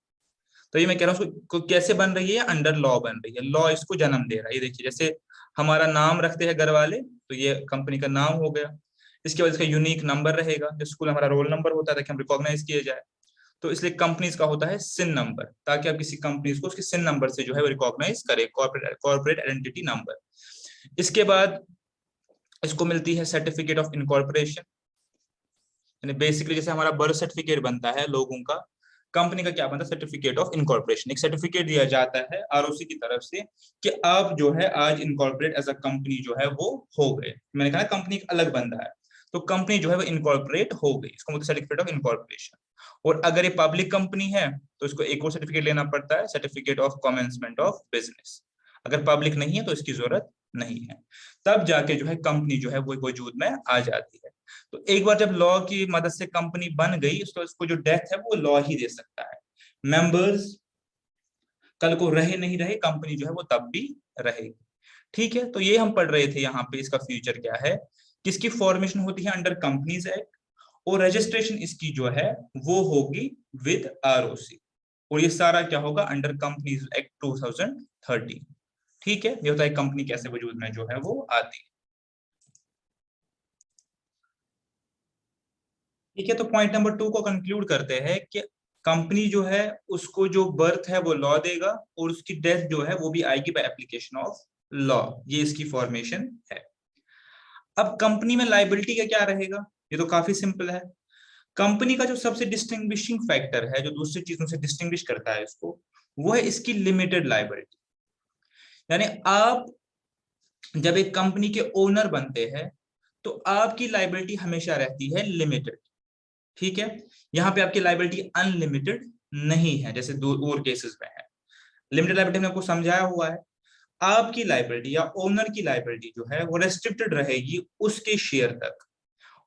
तो ये मैं कह रहा हूँ उसको कैसे बन रही है, अंडर लॉ बन रही है, लॉ इसको जन्म दे रहा है। ये देखिए, जैसे हमारा नाम रखते हैं घर वाले, तो ये कंपनी का नाम हो गया। इसके बाद इसका यूनिक नंबर रहेगा, जो स्कूल हमारा रोल नंबर होता है ताकि हम रिकॉग्नाइज किए जाए। तो इसलिए कंपनीज का होता है सिन नंबर, ताकि आप किसी कंपनीज को उसके सिन नंबर से जो है वो रिकॉग्नाइज करे, कॉर्पोरेट आइडेंटिटी नंबर। इसके बाद इसको मिलती है सर्टिफिकेट ऑफ इनकॉर्पोरेशन, यानी बेसिकली जैसे हमारा बर्थ सर्टिफिकेट बनता है लोगों का, कंपनी का क्या बनता है? Certificate of incorporation. एक सर्टिफिकेट दिया जाता है आरओसी की तरफ से कि आप जो है आज इनकॉर्पोरेट एज अ कंपनी जो है वो हो गए। मैंने कहा कंपनी एक अलग बंदा है, तो कंपनी जो है वो इनकॉर्पोरेट हो गई, इसको मतलब सर्टिफिकेट ऑफ इनकॉर्पोरेशन। और अगर ये पब्लिक कंपनी है तो इसको एक और सर्टिफिकेट लेना पड़ता है, certificate of commencement of business. अगर पब्लिक नहीं है तो इसकी जरूरत नहीं है, तब जाके जो है कंपनी जो है वो वजूद में आ जाती है। तो एक बार जब लॉ की मदद से कंपनी बन गई, उसको उसको जो डेथ है वो लॉ ही दे सकता है। मेंबर्स कल को रहे नहीं रहे, कंपनी जो है वो तब भी रहेगी। ठीक है, तो ये हम पढ़ रहे थे यहाँ पे, इसका फ्यूचर क्या है, किसकी फॉर्मेशन होती है अंडर कंपनीज एक्ट, और रजिस्ट्रेशन इसकी जो है वो होगी विद आरओसी, और ये सारा क्या होगा अंडर कंपनीज एक्ट 2013। ठीक है, ये होता है कंपनी कैसे वजूद में जो है वो आती है। ठीक है, तो पॉइंट नंबर 2 को कंक्लूड करते हैं कि कंपनी जो है उसको जो बर्थ है वो लॉ देगा और उसकी डेथ जो है वो भी आएगी बाय एप्लीकेशन ऑफ लॉ। ये इसकी फॉर्मेशन है। अब कंपनी में लायबिलिटी का क्या रहेगा, ये तो काफी सिंपल है। कंपनी का जो सबसे डिस्टिंग्विशिंग फैक्टर है, जो दूसरी चीजों से डिस्टिंग्विश करता है इसको, वो है इसकी लिमिटेड लायबिलिटी। यानी आप जब एक कंपनी के ओनर बनते हैं तो आपकी लायबिलिटी हमेशा रहती है लिमिटेड। ठीक है, यहाँ पे आपकी लायबिलिटी अनलिमिटेड नहीं है जैसे दो और केसेस में है। लिमिटेड लायबिलिटी में आपको समझाया हुआ है, आपकी लायबिलिटी या ओनर की लायबिलिटी जो है वो रेस्ट्रिक्टेड रहेगी उसके शेयर तक।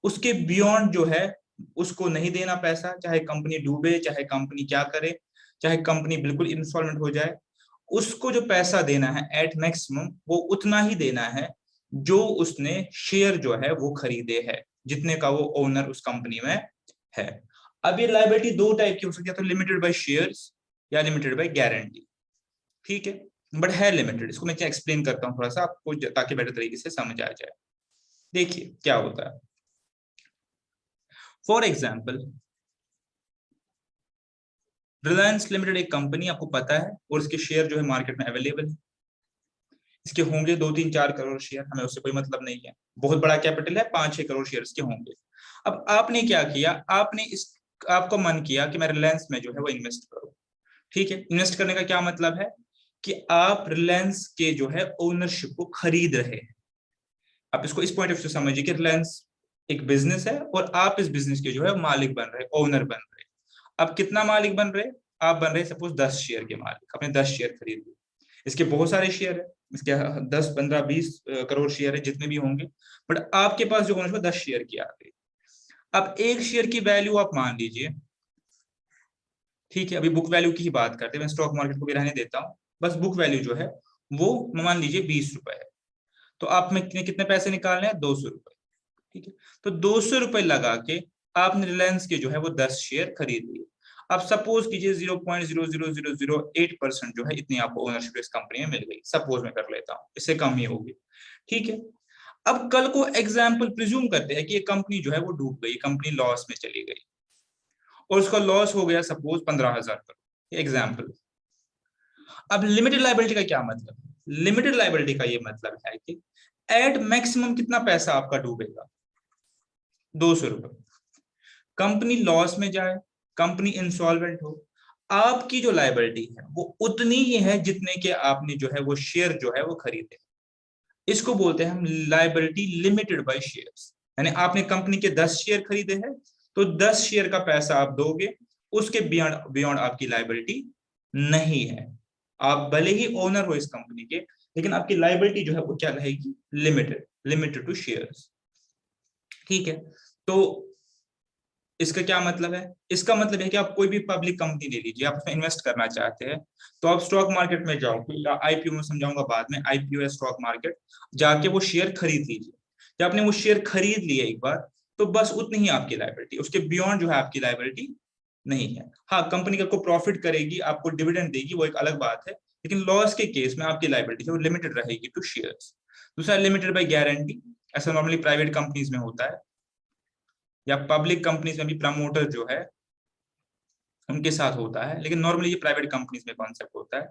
उसके बियॉन्ड जो है उसको नहीं देना पैसा, चाहे कंपनी डूबे, चाहे कंपनी क्या करे, चाहे कंपनी बिल्कुल इंसॉल्वेंट हो जाए, उसको जो पैसा देना है एट मैक्सिमम वो उतना ही देना है जो उसने शेयर जो है वो खरीदे है, जितने का वो ओनर उस कंपनी में है। अब ये लायबिलिटी दो टाइप की हो सकती है, तो लिमिटेड बाय शेयर्स या लिमिटेड बाय गारंटी। ठीक है, बट है लिमिटेड। इसको मैं क्या एक्सप्लेन करता हूँ थोड़ा सा आपको ताकि बेटर तरीके से समझ आ जाए। देखिए क्या होता है। फॉर एग्जाम्पल, रिलायंस लिमिटेड एक कंपनी आपको पता है और इसके शेयर जो है मार्केट में अवेलेबल है। इसके होंगे 2-3-4 करोड़ शेयर, हमें उससे कोई मतलब नहीं है। बहुत बड़ा कैपिटल है, 5-6 करोड़ शेयर के होंगे। अब आपने क्या किया, आपको मन किया कि मैं रिलायंस में जो है वो इन्वेस्ट करूं। ठीक है, इन्वेस्ट करने का क्या मतलब है कि आप रिलायंस के जो है ओनरशिप को खरीद रहे हैं। आप इसको इस पॉइंट ऑफ व्यू से समझिए कि रिलायंस एक बिजनेस है और आप इस बिजनेस के जो है मालिक बन रहे, ओनर बन रहे। अब कितना मालिक बन रहे, आप बन रहे सपोज 10 शेयर के मालिक, अपने 10 शेयर खरीद लिए। इसके बहुत सारे शेयर है, इसके 10-15-20 करोड़ शेयर है जितने भी होंगे, बट आपके पास जो होना 10 शेयर की आ गई। अब एक शेयर की वैल्यू आप मान लीजिए, ठीक है, अभी बुक वैल्यू की ही बात करते हैं, मैं स्टॉक मार्केट को भी रहने देता हूँ, बस बुक वैल्यू जो है वो मान लीजिए 20 रुपए है। तो आप में कितने पैसे निकालने हैं, 200 रुपए। ठीक है, तो 200 रुपए लगा के आपने रिलायंस के जो है वो 10 शेयर खरीद लिए। अब सपोज कीजिए 0.00008% जो है इतनी आपको ओनरशिप इस कंपनी में मिल गई, सपोज मैं कर लेता हूँ, इससे कम ही होगी। ठीक है, अब कल को एग्जाम्पल प्रिज्यूम करते हैं कि ये कंपनी जो है वो डूब गई, कंपनी लॉस में चली गई और उसका लॉस हो गया सपोज 15,000 करोड़, एग्जाम्पल। अब लिमिटेड लायबिलिटी का क्या मतलब, लिमिटेड लायबिलिटी का ये मतलब है कि एट मैक्सिमम कितना पैसा आपका डूबेगा, 200 रुपए। कंपनी लॉस में जाए, कंपनी इंसॉल्वेंट हो, आपकी जो लायबिलिटी है वो उतनी ही है जितने के आपने जो है वो शेयर जो है वो खरीदे। इसको बोलते हैं हम लायबिलिटी लिमिटेड बाय शेयर्स। यानी आपने कंपनी के 10 शेयर खरीदे हैं तो 10 शेयर का पैसा आप दोगे, उसके बियॉन्ड बियॉन्ड आपकी लायबिलिटी नहीं है। आप भले ही ओनर हो इस कंपनी के, लेकिन आपकी लायबिलिटी जो है वो क्या रहेगी, लिमिटेड, लिमिटेड टू शेयर्स। ठीक है, तो इसका क्या मतलब है, इसका मतलब है कि आप कोई भी पब्लिक कंपनी ले लीजिए, आप उसमें इन्वेस्ट करना चाहते हैं तो आप स्टॉक मार्केट में जाओ, या आईपीओ में समझाऊंगा बाद में, आईपीओ या स्टॉक मार्केट जाके वो शेयर खरीद लीजिए। जब आपने वो शेयर खरीद लिए एक बार, तो बस उतनी ही आपकी लायबिलिटी, उसके बियॉन्ड जो है आपकी लायबिलिटी नहीं है। हाँ, कंपनी का को प्रॉफिट करेगी, आपको डिविडेंड देगी, वो एक अलग बात है, लेकिन लॉस के केस में आपकी लायबिलिटी वो लिमिटेड रहेगी टू शेयर्स। दूसरा, लिमिटेड बाय गारंटी। ऐसा नॉर्मली प्राइवेट कंपनीज में होता है, या पब्लिक कंपनीज में भी प्रमोटर जो है उनके साथ होता है, लेकिन नॉर्मली ये प्राइवेट कंपनीज में कॉन्सेप्ट होता है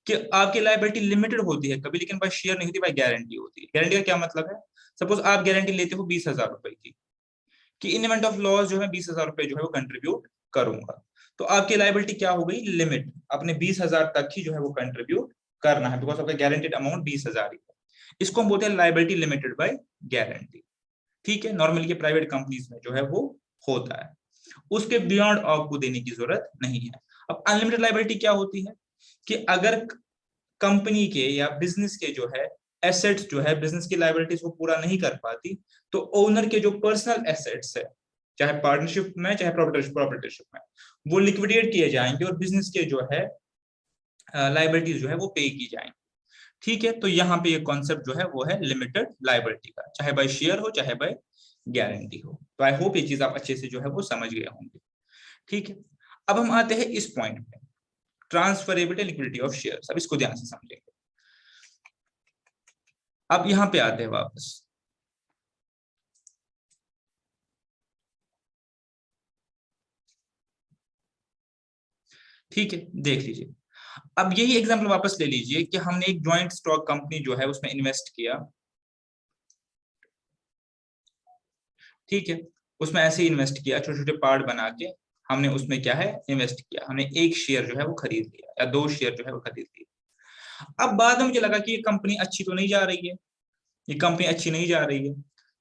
कि आपकी लायबिलिटी लिमिटेड होती है कभी, लेकिन बाय शेयर नहीं होती, बाय गारंटी होती है। गारंटी का क्या मतलब है, सपोज आप गारंटी लेते हो 20,000 रुपए की, कि इन इवेंट ऑफ लॉस जो है 20,000 रुपए जो है वो कंट्रीब्यूट करूंगा, तो आपकी लायबिलिटी क्या हो गई, लिमिट, अपने 20,000 तक ही जो है वो कंट्रीब्यूट करना है, बिकॉज आपका गारंटेड अमाउंट 20,000 ही है। इसको हम बोलते हैं लायबिलिटी लिमिटेड बाय गारंटी। ठीक है, नॉर्मली के प्राइवेट कंपनीज में जो है वो होता है, उसके बियॉन्ड आपको देने की जरूरत नहीं है। अब अनलिमिटेड लायबिलिटी क्या होती है कि अगर कंपनी के या बिजनेस के जो है एसेट्स जो है बिजनेस की लायबिलिटीज को पूरा नहीं कर पाती, तो ओनर के जो पर्सनल एसेट्स है, चाहे पार्टनरशिप में चाहे प्रॉपर्टीशिप में, वो लिक्विडेट किए जाएंगे और बिजनेस के जो है लायबिलिटीज जो है वो पे की जाएंगी। ठीक है, तो यहाँ पे ये कॉन्सेप्ट जो है वो है लिमिटेड लायबिलिटी का, चाहे बाय शेयर हो चाहे बाय गारंटी हो। तो आई होप ये चीज आप अच्छे से जो है वो समझ गए होंगे। ठीक है, अब हम आते हैं इस पॉइंट पे, ट्रांसफरेबिलिटी लिक्विडिटी ऑफ शेयर्स। अब इसको ध्यान से समझेंगे। अब यहाँ पे आते हैं वापस, ठीक है, देख लीजिए। अब यही एग्जांपल वापस ले लीजिए कि हमने एक ज्वाइंट स्टॉक कंपनी जो है उसमें इन्वेस्ट किया, ठीक है, उसमें ऐसे ही इन्वेस्ट किया, छोटे छोटे पार्ट बना के हमने उसमें क्या है इन्वेस्ट किया, हमने एक शेयर जो है वो खरीद लिया या दो शेयर जो है वो खरीद लिया। अब बाद में मुझे लगा कि ये कंपनी अच्छी तो नहीं जा रही है, ये कंपनी अच्छी नहीं जा रही है,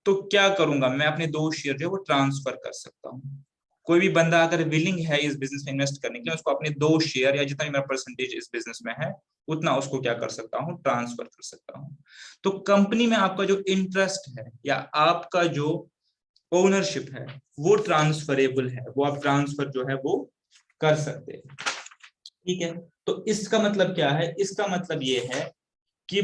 तो क्या करूंगा मैं, अपने दो शेयर जो है वो ट्रांसफर कर सकता हूँ। कोई भी बंदा अगर विलिंग है इस बिजनेस में इन्वेस्ट करने के लिए, उसको अपने दो शेयर या जितना भी मेरा परसेंटेज इस बिजनेस में है उतना उसको क्या कर सकता हूँ, ट्रांसफर कर सकता हूँ। तो कंपनी में आपका जो इंटरेस्ट है या आपका जो ओनरशिप है वो ट्रांसफरेबल है, वो आप ट्रांसफर जो है वो कर सकते हैं, ठीक है। तो इसका मतलब क्या है, इसका मतलब ये है कि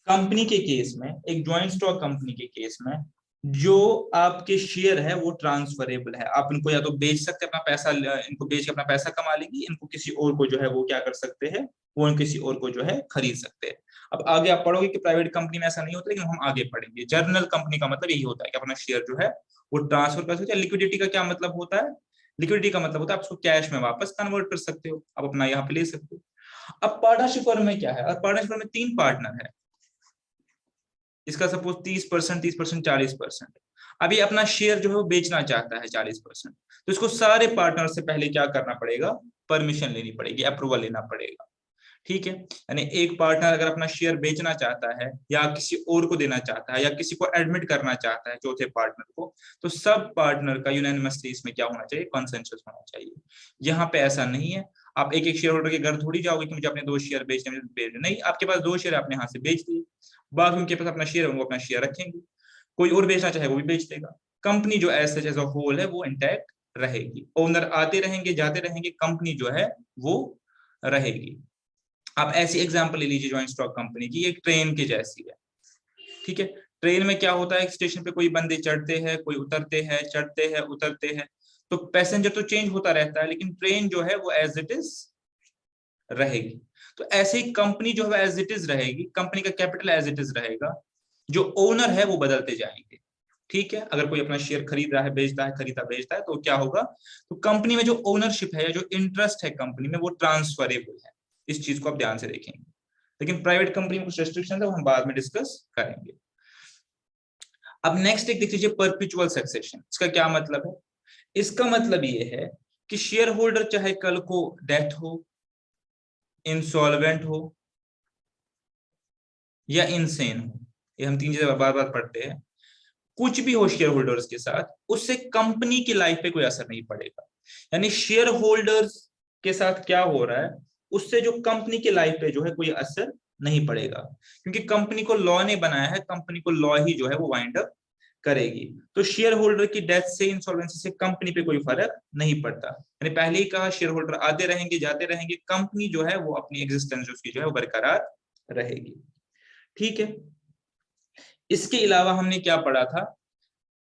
कंपनी के केस में, एक ज्वाइंट स्टॉक कंपनी के केस में जो आपके शेयर है वो ट्रांसफरेबल है, आप इनको या तो बेच सकते हैं, अपना पैसा इनको बेच के अपना पैसा कमा लेंगे, इनको किसी और को जो है वो क्या कर सकते हैं, वो किसी और को जो है खरीद सकते हैं। अब आगे आप पढ़ोगे कि प्राइवेट कंपनी में ऐसा नहीं होता, लेकिन हम आगे पढ़ेंगे। जर्नल कंपनी का मतलब यही होता है कि अपना शेयर जो है वो ट्रांसफर कर सकते हैं। लिक्विडिटी का क्या मतलब होता है, लिक्विडिटी का मतलब होता है आप उसको कैश में वापस कन्वर्ट कर सकते हो, आप अपना यहाँ पे ले सकते हो। अब पार्टनरशिप फर्म में क्या है, और पार्टनरशिप फर्म में तीन पार्टनर है, इसका सपोज 30%, 30%, 40%। अभी अपना शेयर जो है वो बेचना चाहता है 40%, तो इसको सारे पार्टनर से पहले क्या करना पड़ेगा, परमिशन लेनी पड़ेगी, अप्रूवल लेना पड़ेगा, ठीक है। यानी एक पार्टनर अगर अपना शेयर बेचना चाहता है या किसी और को देना चाहता है या किसी को एडमिट करना चाहता है चौथे पार्टनर को, तो सब पार्टनर का यूनानिमसली इसमें क्या होना चाहिए, कंसेंसस होना चाहिए। यहाँ पे ऐसा नहीं है, आप एक एक शेयर होल्डर के घर थोड़ी जाओगे कि मुझे अपने दो शेयर बेचने, नहीं, आपके पास दो शेयर आपने यहाँ से बेच दिए, बाकी उनके पास अपना शेयर है, वो अपना शेयर रखेंगे, कोई और बेचना चाहे वो भी बेच देगा। कंपनी जो as such as a whole है वो इंटैक्ट रहेगी, ओनर आते रहेंगे जाते रहेंगे, कंपनी जो है वो रहेगी। आप ऐसी एग्जांपल ले लीजिए ज्वाइंट स्टॉक कंपनी की, एक ट्रेन के जैसी है, ठीक है। ट्रेन में क्या होता है, स्टेशन पे कोई बंदे चढ़ते हैं, कोई उतरते हैं, चढ़ते हैं, उतरते हैं, तो पैसेंजर तो चेंज होता रहता है, लेकिन ट्रेन जो है वो एज इट इज रहेगी। तो ऐसे ही कंपनी जो है एज इट इज रहेगी, कंपनी का कैपिटल एज इट इज रहेगा, जो ओनर है वो बदलते जाएंगे, ठीक है। अगर कोई अपना शेयर खरीद रहा है, बेचता है, खरीदा बेचता है, तो क्या होगा, तो कंपनी में जो ओनरशिप है या जो इंटरेस्ट है कंपनी में वो ट्रांसफरेबल है, इस चीज को आप ध्यान से देखेंगे। लेकिन प्राइवेट कंपनी में कुछ रेस्ट्रिक्शन है, वो हम बाद में डिस्कस करेंगे। अब नेक्स्ट एक देख लीजिए, परपिचुअल सक्सेशन। इसका क्या मतलब है, इसका मतलब ये है कि शेयर होल्डर चाहे कल को डेथ हो, इंसॉल्वेंट हो या इनसेन हो, ये हम तीन चीजें बार बार पढ़ते हैं, कुछ भी हो शेयर होल्डर्स के साथ, उससे कंपनी की लाइफ पे कोई असर नहीं पड़ेगा। यानी शेयर होल्डर्स के साथ क्या हो रहा है, उससे जो कंपनी की लाइफ पे जो है कोई असर नहीं पड़ेगा, क्योंकि कंपनी को लॉ ने बनाया है, कंपनी को लॉ ही जो है वो वाइंड अप करेगी। तो शेयर होल्डर की डेथ से, इंसॉल्वेंसी से कंपनी पे कोई फर्क नहीं पड़ता। यानी पहले ही कहा, शेयर होल्डर आते रहेंगे जाते रहेंगे, कंपनी जो है वो अपनी एग्जिस्टेंस उसकी जो है वो बरकरार रहेगी, ठीक है। इसके अलावा हमने क्या पढ़ा था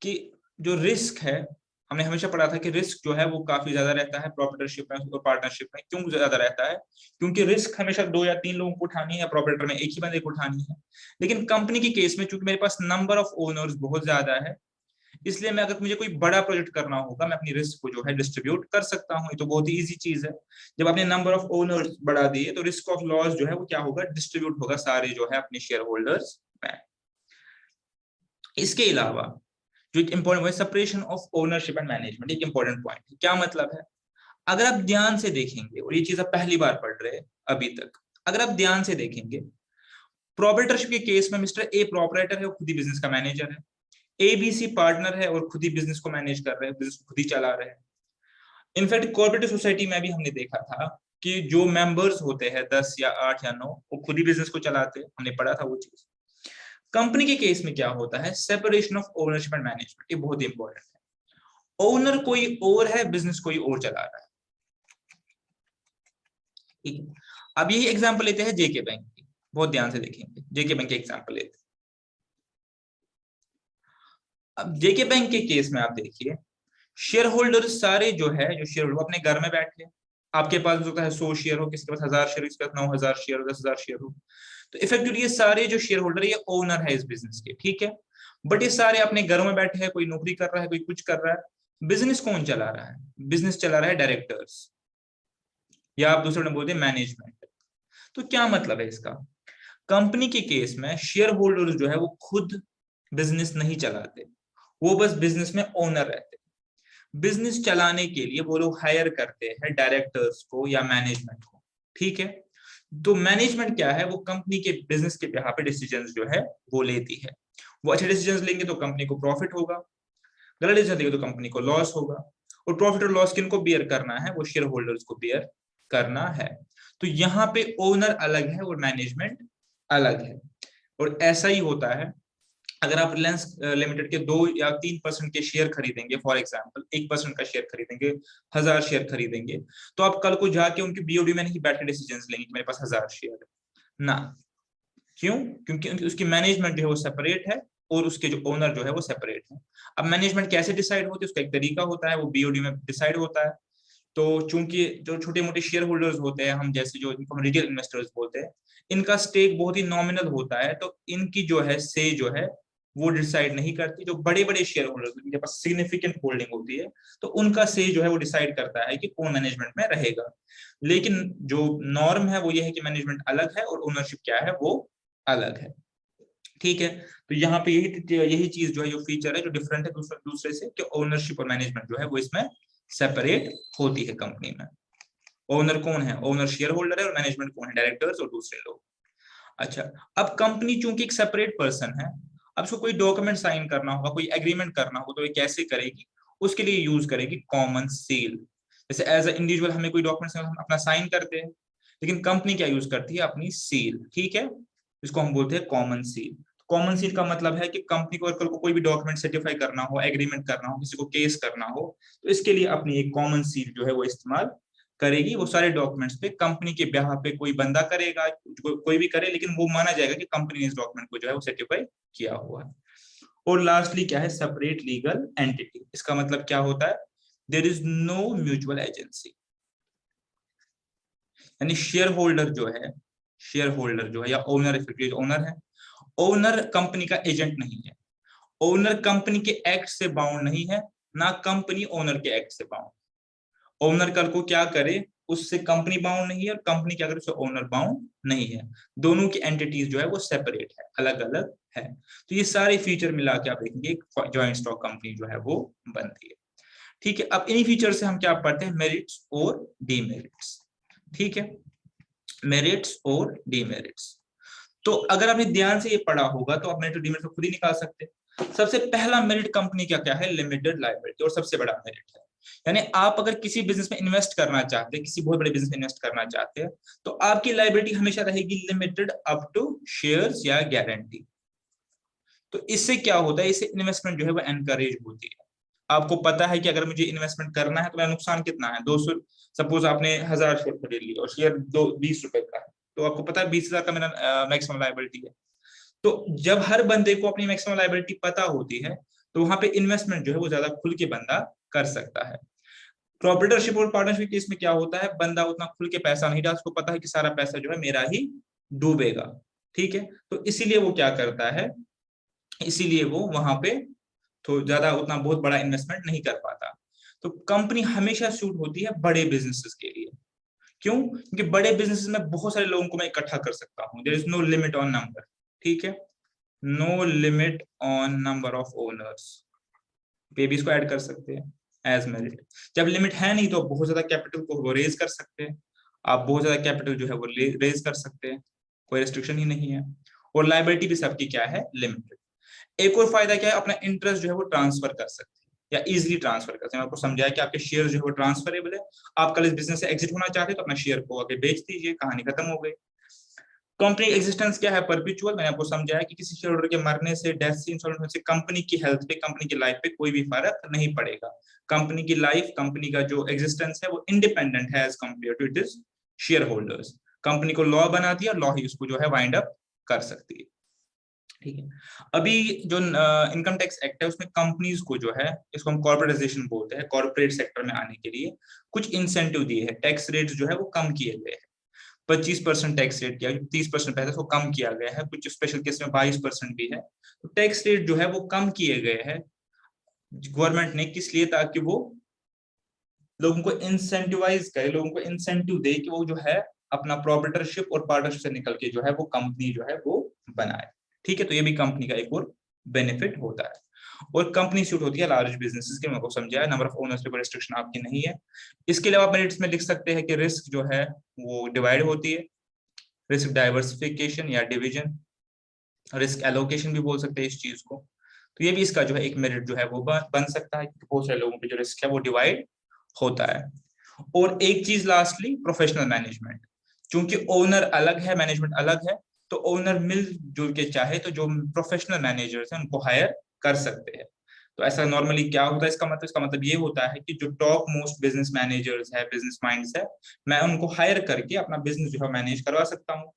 कि जो रिस्क है, हमने हमेशा पढ़ा था कि रिस्क जो है वो काफी ज्यादा रहता है प्रोप्राइटरशिप में और पार्टनरशिप में। क्यों ज्यादा रहता है, क्योंकि रिस्क हमेशा दो या तीन लोगों को उठानी है, प्रोप्राइटर में एक ही बंदे को उठानी है। लेकिन कंपनी के केस में चूंकि मेरे पास नंबर ऑफ ओनर्स बहुत ज्यादा है, इसलिए मैं अगर मुझे कोई बड़ा प्रोजेक्ट करना होगा, मैं अपनी रिस्क को जो है डिस्ट्रीब्यूट कर सकता हूँ। ये तो बहुत ही इजी चीज है, जब आपने नंबर ऑफ ओनर्स बढ़ा दिए तो रिस्क ऑफ लॉस जो है वो क्या होगा, डिस्ट्रीब्यूट होगा सारे जो है अपने शेयर होल्डर्स में। इसके अलावा जो एक इंपॉर्टेंट है, separation of ownership and management, एक इंपॉर्टेंट पॉइंट है। क्या मतलब है, अगर आप ध्यान से देखेंगे, और ये चीज आप पहली बार पढ़ रहे हैं अभी तक, अगर आप ध्यान से देखेंगे, प्रोपराइटरशिप के केस में मिस्टर ए प्रोपराइटर है, वो खुद ही बिजनेस का मैनेजर है, एबीसी पार्टनर है और खुद ही बिजनेस को मैनेज कर रहे हैं, बिजनेस को खुद ही चला रहे हैं। इनफैक्ट कोऑपरेटिव सोसाइटी में भी हमने देखा था कि जो मेंबर्स होते हैं 10 या 8 या 9, वो खुद ही बिजनेस को चलाते हैं, हमने पढ़ा था वो चीज। कंपनी के केस में क्या होता है, separation of ownership and management, ये बहुत इंपॉर्टेंट है। ओनर कोई और है, बिजनेस कोई और चला रहा है, ठीक है। अब यही एग्जांपल लेते हैं जेके बैंक की, बहुत ध्यान से देखेंगे, जेके बैंक के एग्जांपल लेते हैं। अब जेके बैंक के केस में आप देखिए, शेयर होल्डर सारे जो है, जो शेयर होल्डर अपने घर में बैठे, आपके पास हो सकता है 100 शेयर हो, किसी के पास 1000 शेयर, किसी के पास 9000 शेयर हो, 10,000 शेयर हो। तो इफेक्टिवली ये सारे जो शेयर होल्डर, ये ओनर है इस बिजनेस के, ठीक है। बट ये सारे अपने घरों में बैठे हैं, कोई नौकरी कर रहा है, कोई कुछ कर रहा है। बिजनेस कौन चला रहा है? बिजनेस चला रहा है डायरेक्टर्स, या आप दूसरे में बोलते हैं मैनेजमेंट। तो क्या मतलब है इसका? कंपनी के केस में शेयर होल्डर्स जो है वो खुद बिजनेस नहीं चलाते, वो बस बिजनेस में ओनर रहते। बिजनेस चलाने के लिए वो लोग हायर करते हैं डायरेक्टर्स को या मैनेजमेंट को, ठीक है। तो मैनेजमेंट क्या है, वो कंपनी के बिजनेस के यहाँ पे डिसीजंस जो है वो लेती है। वो अच्छे डिसीजंस लेंगे तो कंपनी को प्रॉफिट होगा, गलत डिसीजन लेंगे तो कंपनी को लॉस होगा। और प्रॉफिट और लॉस किनको बियर करना है? वो शेयर होल्डर्स को बियर करना है। तो यहाँ पे ओनर अलग है और मैनेजमेंट अलग है। और ऐसा ही होता है, अगर आप रिलायंस लिमिटेड के 2 या 3% के शेयर खरीदेंगे, फॉर एग्जांपल 1% का शेयर खरीदेंगे, 1000 शेयर खरीदेंगे, तो आप कल को जाके उनकी बीओडी में नहीं बैठे डिसीजंस लेंगे कि मेरे पास 1000 शेयर है ना। क्यों? क्योंकि उसकी मैनेजमेंट जो है वो सेपरेट है और उसके जो ओनर जो है वो सेपरेट है। अब मैनेजमेंट कैसे डिसाइड होती है, उसका एक तरीका होता है, वो बीओडी में डिसाइड होता है। तो चूंकि जो छोटे मोटे शेयर होल्डर्स होते हैं, हम जैसे जो इनको हम रिटेल इन्वेस्टर्स बोलते हैं, इनका स्टेक बहुत ही नॉमिनल होता है, तो इनकी जो है से जो है वो डिसाइड नहीं करती। जो बड़े बड़े शेयर होल्डर्स जिनके पास सिग्निफिकेंट होल्डिंग होती है, तो उनका से जो है वो डिसाइड करता है कि कौन मैनेजमेंट में रहेगा। लेकिन जो नॉर्म है वो ये है कि मैनेजमेंट अलग है और ओनरशिप क्या है वो अलग है, ठीक है। तो यहाँ पे यही चीज जो है, जो फीचर है जो डिफरेंट है दूसरे से, कि ओनरशिप और मैनेजमेंट जो है वो इसमें सेपरेट होती है कंपनी में। ओनर कौन है? ओनर शेयर होल्डर है। और मैनेजमेंट कौन है? डायरेक्टर्स और दूसरे लोग। अच्छा, अब कंपनी चूंकि एक सेपरेट पर्सन है, अब उसको कोई डॉक्यूमेंट साइन करना होगा, कोई एग्रीमेंट करना होगा, तो ये कैसे करेगी? उसके लिए यूज करेगी कॉमन सील। जैसे एज ए इंडिविजुअल हमें कोई डॉक्यूमेंट हम अपना साइन करते हैं, लेकिन कंपनी क्या यूज करती है? अपनी सील, ठीक है। इसको हम बोलते हैं कॉमन सील। कॉमन सील का मतलब है कि कंपनी को अगर कोई भी डॉक्यूमेंट सर्टिफाई करना हो, एग्रीमेंट करना हो, किसी को केस करना हो, तो इसके लिए अपनी एक कॉमन सील जो है वो इस्तेमाल करेगी। वो सारे डॉक्यूमेंट्स पे कंपनी के ब्याह पे कोई बंदा करेगा, कोई भी करे, लेकिन वो माना जाएगा कि कंपनी ने इस डॉक्यूमेंट को जो है वो सर्टिफाई किया हुआ है। और लास्टली क्या है? Separate legal entity. इसका मतलब क्या होता है? There is no mutual agency. यानी शेयर होल्डर जो है या ओनर, ओनर है, ओनर कंपनी का एजेंट नहीं है। ओनर कंपनी के एक्ट से बाउंड नहीं है, ना कंपनी ओनर के एक्ट से बाउंड। ओनर कल को क्या करे उससे कंपनी बाउंड नहीं है, और कंपनी क्या करे उससे ओनर बाउंड नहीं है। दोनों की एंटिटीज जो है वो सेपरेट है, अलग अलग है। तो ये सारे फीचर मिला के आप देखेंगे जॉइंट स्टॉक कंपनी जो है वो बनती है, ठीक है। अब इन्हीं फीचर से हम क्या पढ़ते हैं? मेरिट्स और डीमेरिट्स, ठीक है। मेरिट्स और डीमेरिट्स। तो अगर आपने ध्यान से ये पढ़ा होगा तो आप मेरिट और डीमेरिट खुद ही निकाल सकते हैं। सबसे पहला मेरिट कंपनी का क्या है? लिमिटेड लायबिलिटी, और सबसे बड़ा मेरिट है। यानी आप अगर किसी बिजनेस में इन्वेस्ट करना चाहते हैं, किसी बहुत बड़े बिजनेस में इन्वेस्ट करना चाहते हैं, तो आपकी लायबिलिटी हमेशा रहेगी लिमिटेड अप टू शेयर्स या गारंटी। तो इससे क्या होता है? इससे इन्वेस्टमेंट जो है वो एनकरेज होती है। आपको पता है कि अगर मुझे इन्वेस्टमेंट करना है तो मेरा नुकसान कितना है? 200, सपोज आपने 1000 शेयर खरीद लिया और शेयर 20 रुपए का है, तो आपको पता है 20,000 का मेरा मैक्सिमम लायबिलिटी है। तो जब हर बंदे को अपनी मैक्सिमम लायबिलिटी पता होती है, तो वहां पे इन्वेस्टमेंट जो है वो ज्यादा खुल के बंदा कर सकता है। प्रोप्राइटरशिप और पार्टनरशिप केस में क्या होता है? बंदा उतना खुल के पैसा नहीं डाल, उसको पता है कि सारा पैसा जो है मेरा ही डूबेगा, ठीक है। तो इसीलिए वो क्या करता है? इसीलिए वो वहां पे तो ज्यादा उतना बहुत बड़ा इन्वेस्टमेंट नहीं कर पाता। तो कंपनी हमेशा सूट होती है बड़े बिजनेसेस के लिए। क्यों? क्योंकि बड़े बिजनेसेस में बहुत सारे लोगों को मैं इकट्ठा कर सकता हूँ। There is no limit on number, ठीक है। No limit on number of owners पे भी इसको ऐड कर सकते हैं एज मेरिट। जब लिमिट है नहीं तो बहुत ज्यादा कैपिटल को वो रेज कर सकते हैं। आप बहुत ज्यादा कैपिटल जो है वो रेज कर सकते हैं, कोई रेस्ट्रिक्शन ही नहीं है। और लायबिलिटी भी सबकी क्या है? लिमिटेड। एक और फायदा क्या है? अपना इंटरेस्ट जो है वो ट्रांसफर कर सकते हैं या इजीली ट्रांसफर कर सकते हैं। आपको समझाया कि आपके शेयर जो है वो ट्रांसफरेबल है। आप कल इस बिजनेस से एग्जिट होना चाहते हैं तो अपना शेयर को आगे बेच दीजिए, कहानी खत्म हो गई। कंपनी एग्जिस्टेंस क्या है? परपिचुअल। मैंने आपको समझाया कि किसी शेयर होल्डर के मरने से, डेथ से, इंसॉल्वेंट से कंपनी की हेल्थ पे, कंपनी की लाइफ पे कोई भी फर्क नहीं पड़ेगा। कंपनी की लाइफ, कंपनी का जो एग्जिस्टेंस है वो इंडिपेंडेंट है as compare to it is share holders. Company को लॉ बनाती है और लॉ ही उसको जो है वाइंड अप कर सकती है, ठीक है। अभी जो इनकम टैक्स एक्ट है उसमें कंपनीज को जो है, इसको हम कॉर्पोरेटाइजेशन बोलते हैं, कॉर्पोरेट सेक्टर में आने के लिए कुछ इंसेंटिव दिए हैं। टैक्स रेट जो है वो कम किए गए हैं, 25% टैक्स रेट किया, 30% पहले उसको कम किया गया है, कुछ स्पेशल केस में 22% भी है। तो टैक्स रेट जो है वो कम किए गए हैं गवर्नमेंट ने, किस लिए? ताकि वो लोगों को इंसेंटिवाइज करे, लोगों को इंसेंटिव दे कि वो जो है अपना प्रोप्राइटरशिप और पार्टनरशिप से निकल के जो है वो कंपनी जो है वो बनाए। ठीक है, तो ये भी कंपनी का एक और बेनिफिट होता है। और कंपनी सूट होती है लार्ज बिजनेसेस के, मेरे को समझाया, नंबर ऑफ ओनर्स पे रिस्ट्रिक्शन आपकी नहीं है। इसके अलावा आप मेरिट्स में लिख सकते हैं कि रिस्क जो है वो डिवाइड होती है, रिस्क डाइवर्सिफिकेशन या डिवीजन, रिस्क एलोकेशन भी बोल सकते हैं इस चीज को। तो ये भी इसका जो है एक मेरिट जो है वो बन सकता है, क्योंकि बहुत सारे लोगों पे जो रिस्क है वो डिवाइड होता है। और एक चीज लास्टली, प्रोफेशनल मैनेजमेंट। क्योंकि ओनर अलग है, मैनेजमेंट अलग है, तो ओनर मिलजुल के चाहे तो जो प्रोफेशनल मैनेजर्स हैं उनको हायर कर सकते हैं। तो ऐसा नॉर्मली क्या होता है, इसका मतलब ये होता है कि जो टॉप मोस्ट बिजनेस मैनेजर्स है, बिजनेस माइंड्स है, मैं उनको हायर करके अपना बिजनेस जो है मैनेज करवा सकता हूँ।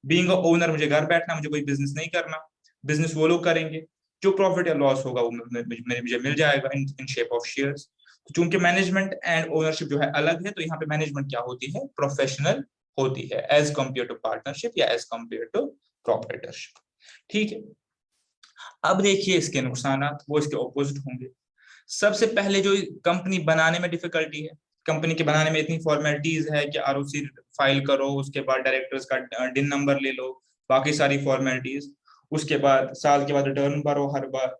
बीइंग अ ओनर मुझे घर बैठना, मुझे कोई बिजनेस नहीं करना, बिजनेस वो लोग करेंगे, जो प्रॉफिट या लॉस होगा वो मुझे मिल जाएगा इन शेप ऑफ शेयर्स। चूंकि मैनेजमेंट एंड ओनरशिप जो है अलग है, तो यहाँ पे मैनेजमेंट क्या होती है, प्रोफेशनल होती है, एज कंपेयर टू पार्टनरशिप या एज कंपेयर टू प्रोप्राइटरशिप। ठीक है, अब देखिए इसके नुकसान, वो इसके ऑपोजिट होंगे। सबसे पहले जो कंपनी बनाने में डिफिकल्टी है, कंपनी के बनाने में इतनी फॉर्मेलिटीज है कि आरओसी फाइल करो, उसके बाद डायरेक्टर्स का डिन नंबर ले लो, बाकी सारी फॉर्मेलिटीज, उसके बाद साल के बाद रिटर्न भरो हर बार।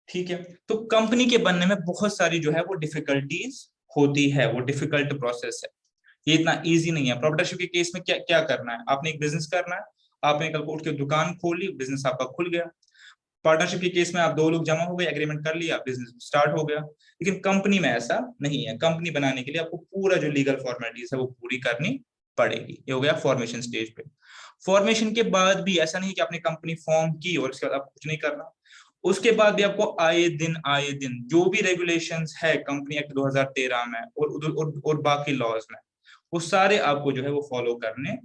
ठीक है, तो कंपनी के बनने में बहुत सारी जो है वो डिफिकल्टीज होती है, वो डिफिकल्ट प्रोसेस है, ये इतना इजी नहीं है। प्रॉपर्टरशिप के केस में क्या क्या करना है, आपने एक बिजनेस करना है, आपने कल को उठ के दुकान खोली, बिजनेस आपका खुल गया। पार्टनरशिप के केस में आप दो लोग जमा हो गए, एग्रीमेंट कर लिया, बिजनेस स्टार्ट हो गया। लेकिन कंपनी में ऐसा नहीं है, कंपनी बनाने के लिए आपको पूरा जो लीगल फॉर्मेलिटीज है वो पूरी करनी पड़ेगी। ये हो गया फॉर्मेशन स्टेज पे। फॉर्मेशन के बाद भी ऐसा नहीं कि आपने कंपनी फॉर्म की और उसके बाद आपको कुछ नहीं करना, उसके बाद भी आपको आए दिन जो भी रेगुलेशंस है कंपनी एक्ट 2013 में और बाकी लॉज में, वो सारे आपको जो है वो फॉलो करने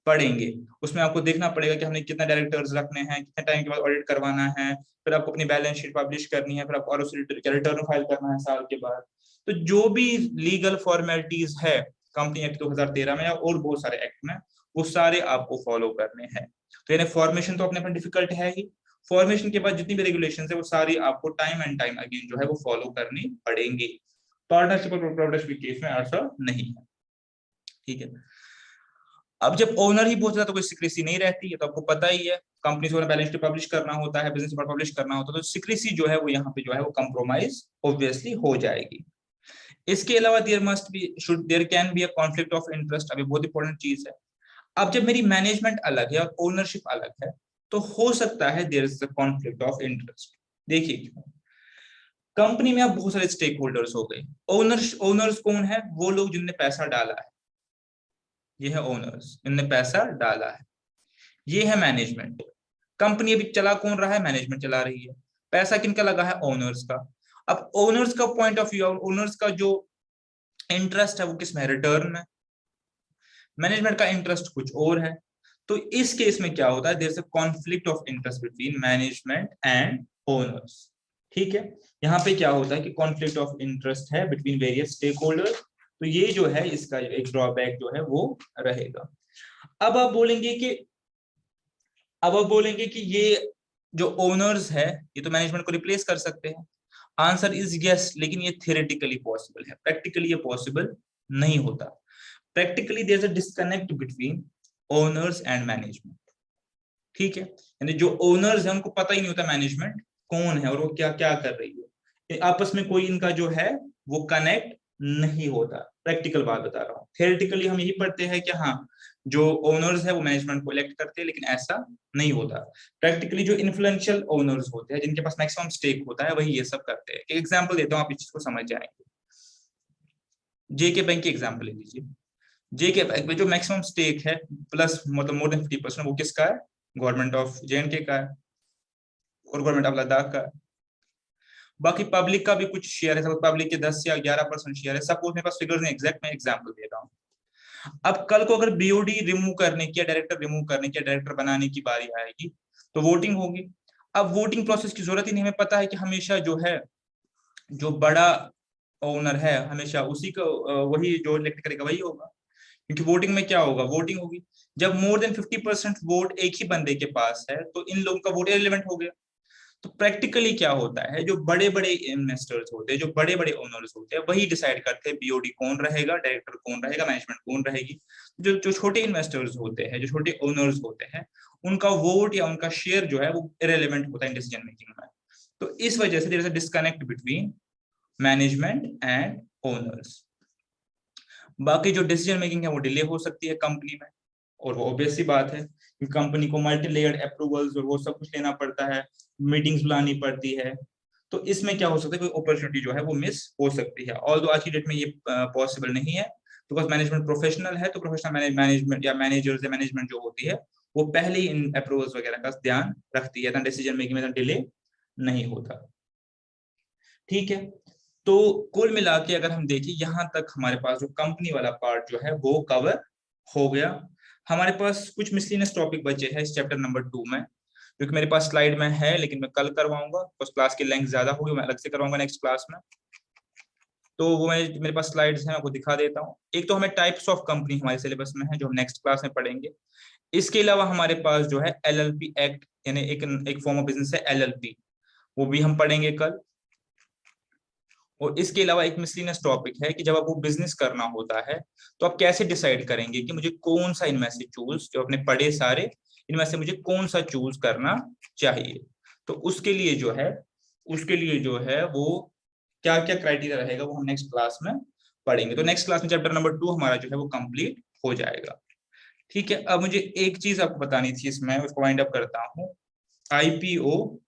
पड़ेंगे। उसमें आपको देखना पड़ेगा कि हमने कितने डायरेक्टर्स रखने हैं, कितने टाइम के बाद ऑडिट करवाना है, फिर आपको अपनी बैलेंस शीट पब्लिश करनी है, फिर आपको रिटर्न फाइल करना है साल के बाद। तो जो भी लीगल फॉर्मेलिटीज है कंपनी एक्ट 2013 में या और बहुत सारे एक्ट में, वो सारे आपको फॉलो करने हैं। तो यानी फॉर्मेशन तो अपने अपने डिफिकल्ट है ही, फॉर्मेशन के बाद जितनी भी रेगुलेशंस है वो सारी आपको टाइम एंड टाइम अगेन जो है वो फॉलो करनी पड़ेंगी। पार्टनरशिप और प्रोप्राइटरशिप केस में ऐसा नहीं है। ठीक है, अब जब ओनर ही पहुंचता है तो कोई सिक्रेसी नहीं रहती है, तो आपको पता ही है, कंपनी से बैलेंस शीट पब्लिश करना होता है, बिजनेस रिपोर्ट पब्लिश करना होता है, तो सिक्रेसी जो है वो यहाँ पे जो है वो कंप्रोमाइज ऑब्वियसली हो जाएगी। इसके अलावा there can be a conflict of interest, अभी बहुत इंपॉर्टेंट चीज है। अब जब मेरी मैनेजमेंट अलग है और ओनरशिप अलग है, तो हो सकता है there is a conflict of interest. देखिए, कंपनी में अब बहुत सारे स्टेक होल्डर्स हो गए। ओनर्स कौन है? वो लोग जिनने पैसा डाला है, ये है ओनर्स, इनने पैसा डाला है। ये है मैनेजमेंट। कंपनी अभी चला कौन रहा है? मैनेजमेंट चला रही है। पैसा किनका लगा है? ओनर्स का। अब ओनर्स का पॉइंट ऑफ व्यू, ओनर्स का जो इंटरेस्ट है वो किस में? रिटर्न में। मैनेजमेंट का इंटरेस्ट कुछ और है। तो इस केस में क्या होता है? There is a conflict of interest between management and owners. ठीक है, यहाँ पे क्या होता है कि कॉन्फ्लिक्ट ऑफ इंटरेस्ट है बिटवीन वेरियस स्टेक होल्डर्स। तो ये जो है इसका एक ड्रॉबैक जो है वो रहेगा। अब आप बोलेंगे कि ये जो ओनर्स है ये तो मैनेजमेंट को रिप्लेस कर सकते हैं। आंसर इज यस, लेकिन ये थियोरेटिकली पॉसिबल है, प्रैक्टिकली ये पॉसिबल नहीं होता। Practically there is a disconnect between owners and management. ठीक है, यानी जो ओनर्स है उनको पता ही नहीं होता मैनेजमेंट कौन है और वो क्या क्या कर रही है, आपस में कोई इनका जो है वो कनेक्ट नहीं होता। प्रैक्टिकल बात बता रहा हूँ। थियोरेटिकली हम यही पढ़ते हैं कि हाँ, जो ओनर्स है वो मैनेजमेंट को इलेक्ट करते हैं, लेकिन ऐसा नहीं होता। प्रैक्टिकली जो इन्फ्लुएंशियल ओनर्स होते हैं, जिनके पास मैक्सिमम स्टेक होता है, वही ये सब करते हैं। एक एग्जांपल देता हूँ, आप इस चीज को समझ जाएंगे। जेके बैंक की एग्जांपल ले लीजिए। जेके बैंक में जो मैक्सिमम स्टेक है प्लस मतलब मोर देन 50%, वो किसका है? गवर्नमेंट ऑफ जेएंडके का है और गवर्नमेंट ऑफ लद्दाख का है। बाकी पब्लिक का भी कुछ शेयर है, सब पब्लिक के 10 या 11% शेयर है। सपोज मेरे पास फिगर्स नहीं एग्जैक्ट, मैं एग्जांपल दे रहा हूँ। अब कल को अगर बीओडी रिमूव करने की या डायरेक्टर रिमूव करने की या डायरेक्टर बनाने की बारी आएगी, तो वोटिंग होगी। अब वोटिंग प्रोसेस की जरूरत ही नहीं, हमें पता है कि हमेशा जो है जो बड़ा ओनर है हमेशा उसी को वही जो इलेक्ट करेगा वही होगा, क्योंकि वोटिंग में क्या होगा, वोटिंग होगी जब मोर देन 50% वोट एक ही बंदे के पास है तो इन लोगों का वोट इरेलेवेंट हो गया। तो प्रैक्टिकली क्या होता है, जो बड़े बड़े इन्वेस्टर्स होते हैं, जो बड़े बड़े ओनर्स होते हैं, वही डिसाइड करते हैं बीओडी कौन रहेगा, डायरेक्टर कौन रहेगा, मैनेजमेंट कौन रहेगी। जो जो छोटे इन्वेस्टर्स होते हैं, जो छोटे ओनर्स होते हैं, उनका वोट या उनका शेयर जो है वो इरेलेवेंट होता है डिसीजन मेकिंग में। तो इस वजह से there is a disconnect between management and owners. बाकी जो डिसीजन मेकिंग है वो डिले हो सकती है कंपनी में, और वो ऑब्वियस सी बात है कि कंपनी को मल्टी लेयर्ड अप्रूवल्स और वो सब कुछ लेना पड़ता है, मीटिंग्स बुलानी पड़ती है। तो इसमें क्या हो सकता है, कोई अपॉर्चुनिटी जो है वो मिस हो सकती है। ऑल्दो आज की डेट में ये पॉसिबल नहीं है, बिकॉज मैनेजमेंट प्रोफेशनल है, तो प्रोफेशनल मैनेजमेंट या मैनेजर्स या मैनेजमेंट जो होती है वो पहले ही इन अप्रूवल्स वगैरह का ध्यान रखती है, डिसीजन मेकिंग में डिले नहीं होता। ठीक है, तो कुल मिला के अगर हम देखें यहाँ तक हमारे पास जो कंपनी वाला पार्ट जो है वो कवर हो गया। हमारे पास कुछ मिसलिनियस टॉपिक बचे हैं इस चैप्टर नंबर 2 में, जो कि मेरे पास स्लाइड में है लेकिन मैं कल करवाऊंगा, उस क्लास की लेंथ ज्यादा होगी, मैं अलग से करवाऊंगा नेक्स्ट क्लास में। तो वो मेरे पास स्लाइड्स हैं, आपको दिखा देता हूँ। एक तो हमें टाइप्स ऑफ कंपनी हमारे सिलेबस में है जो हम नेक्स्ट क्लास में पढ़ेंगे। इसके अलावा हमारे पास जो है एलएलपी एक्ट, यानी एक फॉर्म ऑफ बिजनेस है एलएलपी, वो भी हम पढ़ेंगे कल। और इसके अलावा एक मिसलिनियस टॉपिक है कि जब आपको बिजनेस करना होता है तो आप कैसे डिसाइड करेंगे कि मुझे कौन सा इनमें से चूज, जो अपने पढ़े सारे इनमें से मुझे कौन सा चूज करना चाहिए। तो उसके लिए जो है वो क्या क्या क्राइटेरिया रहेगा वो हम नेक्स्ट क्लास में पढ़ेंगे। तो नेक्स्ट क्लास में चैप्टर नंबर 2 हमारा जो है वो कंप्लीट हो जाएगा। ठीक है, अब मुझे एक चीज आपको बतानी थी, इसमें उसको वाइंड अप करता हूँ। आईपीओ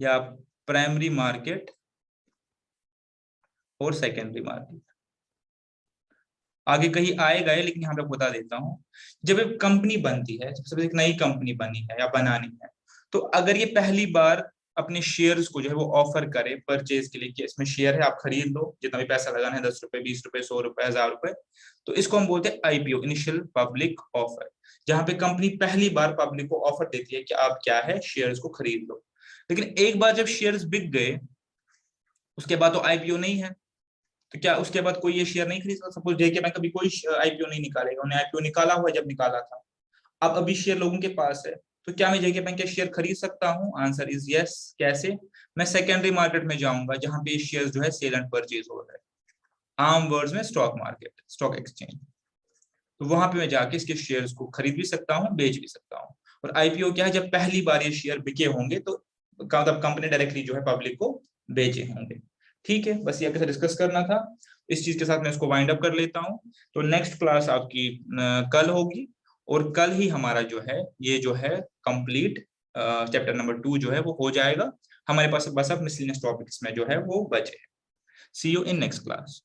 या प्राइमरी मार्केट और सेकेंडरी मार्केट आगे कहीं आएगा है, लेकिन यहाँ पे बता देता हूँ। जब एक कंपनी बनती है, सबसे एक नई कंपनी बनी है या बनानी है, तो अगर ये पहली बार अपने शेयर्स को जो है वो ऑफर करे परचेज के लिए कि इसमें शेयर है, आप खरीद लो, जितना भी पैसा लगाना है, 10 रुपए, 20 रुपए, 100 रुपए, 1000 रुपए, तो इसको हम बोलते हैं आईपीओ, इनिशियल पब्लिक ऑफर, जहां पे कंपनी पहली बार पब्लिक को ऑफर देती है कि आप क्या है शेयर्स को खरीद लो। लेकिन एक बार जब शेयर्स बिक गए उसके बाद तो आईपीओ नहीं है, तो क्या उसके बाद कोई ये शेयर नहीं खरीद सकता? सपोज जेके बैंक अभी कोई आईपीओ नहीं निकालेगा, उन्हें आईपीओ निकाला हुआ जब निकाला था, अब अभी शेयर लोगों के पास है, तो क्या मैं जेके बैंक के शेयर खरीद सकता हूँ? Answer is yes. कैसे? मैं सेकेंडरी मार्केट में जाऊंगा जहां पे शेयर जो है सेल एंड परचेज हो रहा है, आम वर्ड्स में स्टॉक मार्केट, स्टॉक एक्सचेंज। तो वहां पे मैं जाके इसके शेयर्स को खरीद भी सकता हूँ, बेच भी सकता हूँ। और आईपीओ क्या है, जब पहली बार ये शेयर बिके होंगे तो मतलब कंपनी डायरेक्टली जो है पब्लिक को बेचे होंगे। ठीक है, बस ये आपके साथ डिस्कस करना था। इस चीज के साथ मैं इसको वाइंड अप कर लेता हूँ। तो नेक्स्ट क्लास आपकी कल होगी, और कल ही हमारा जो है ये जो है कंप्लीट चैप्टर नंबर 2 जो है वो हो जाएगा। हमारे पास बस अब मिसलिनियस टॉपिक्स में जो है वो बचे हैं। सी यू इन नेक्स्ट क्लास।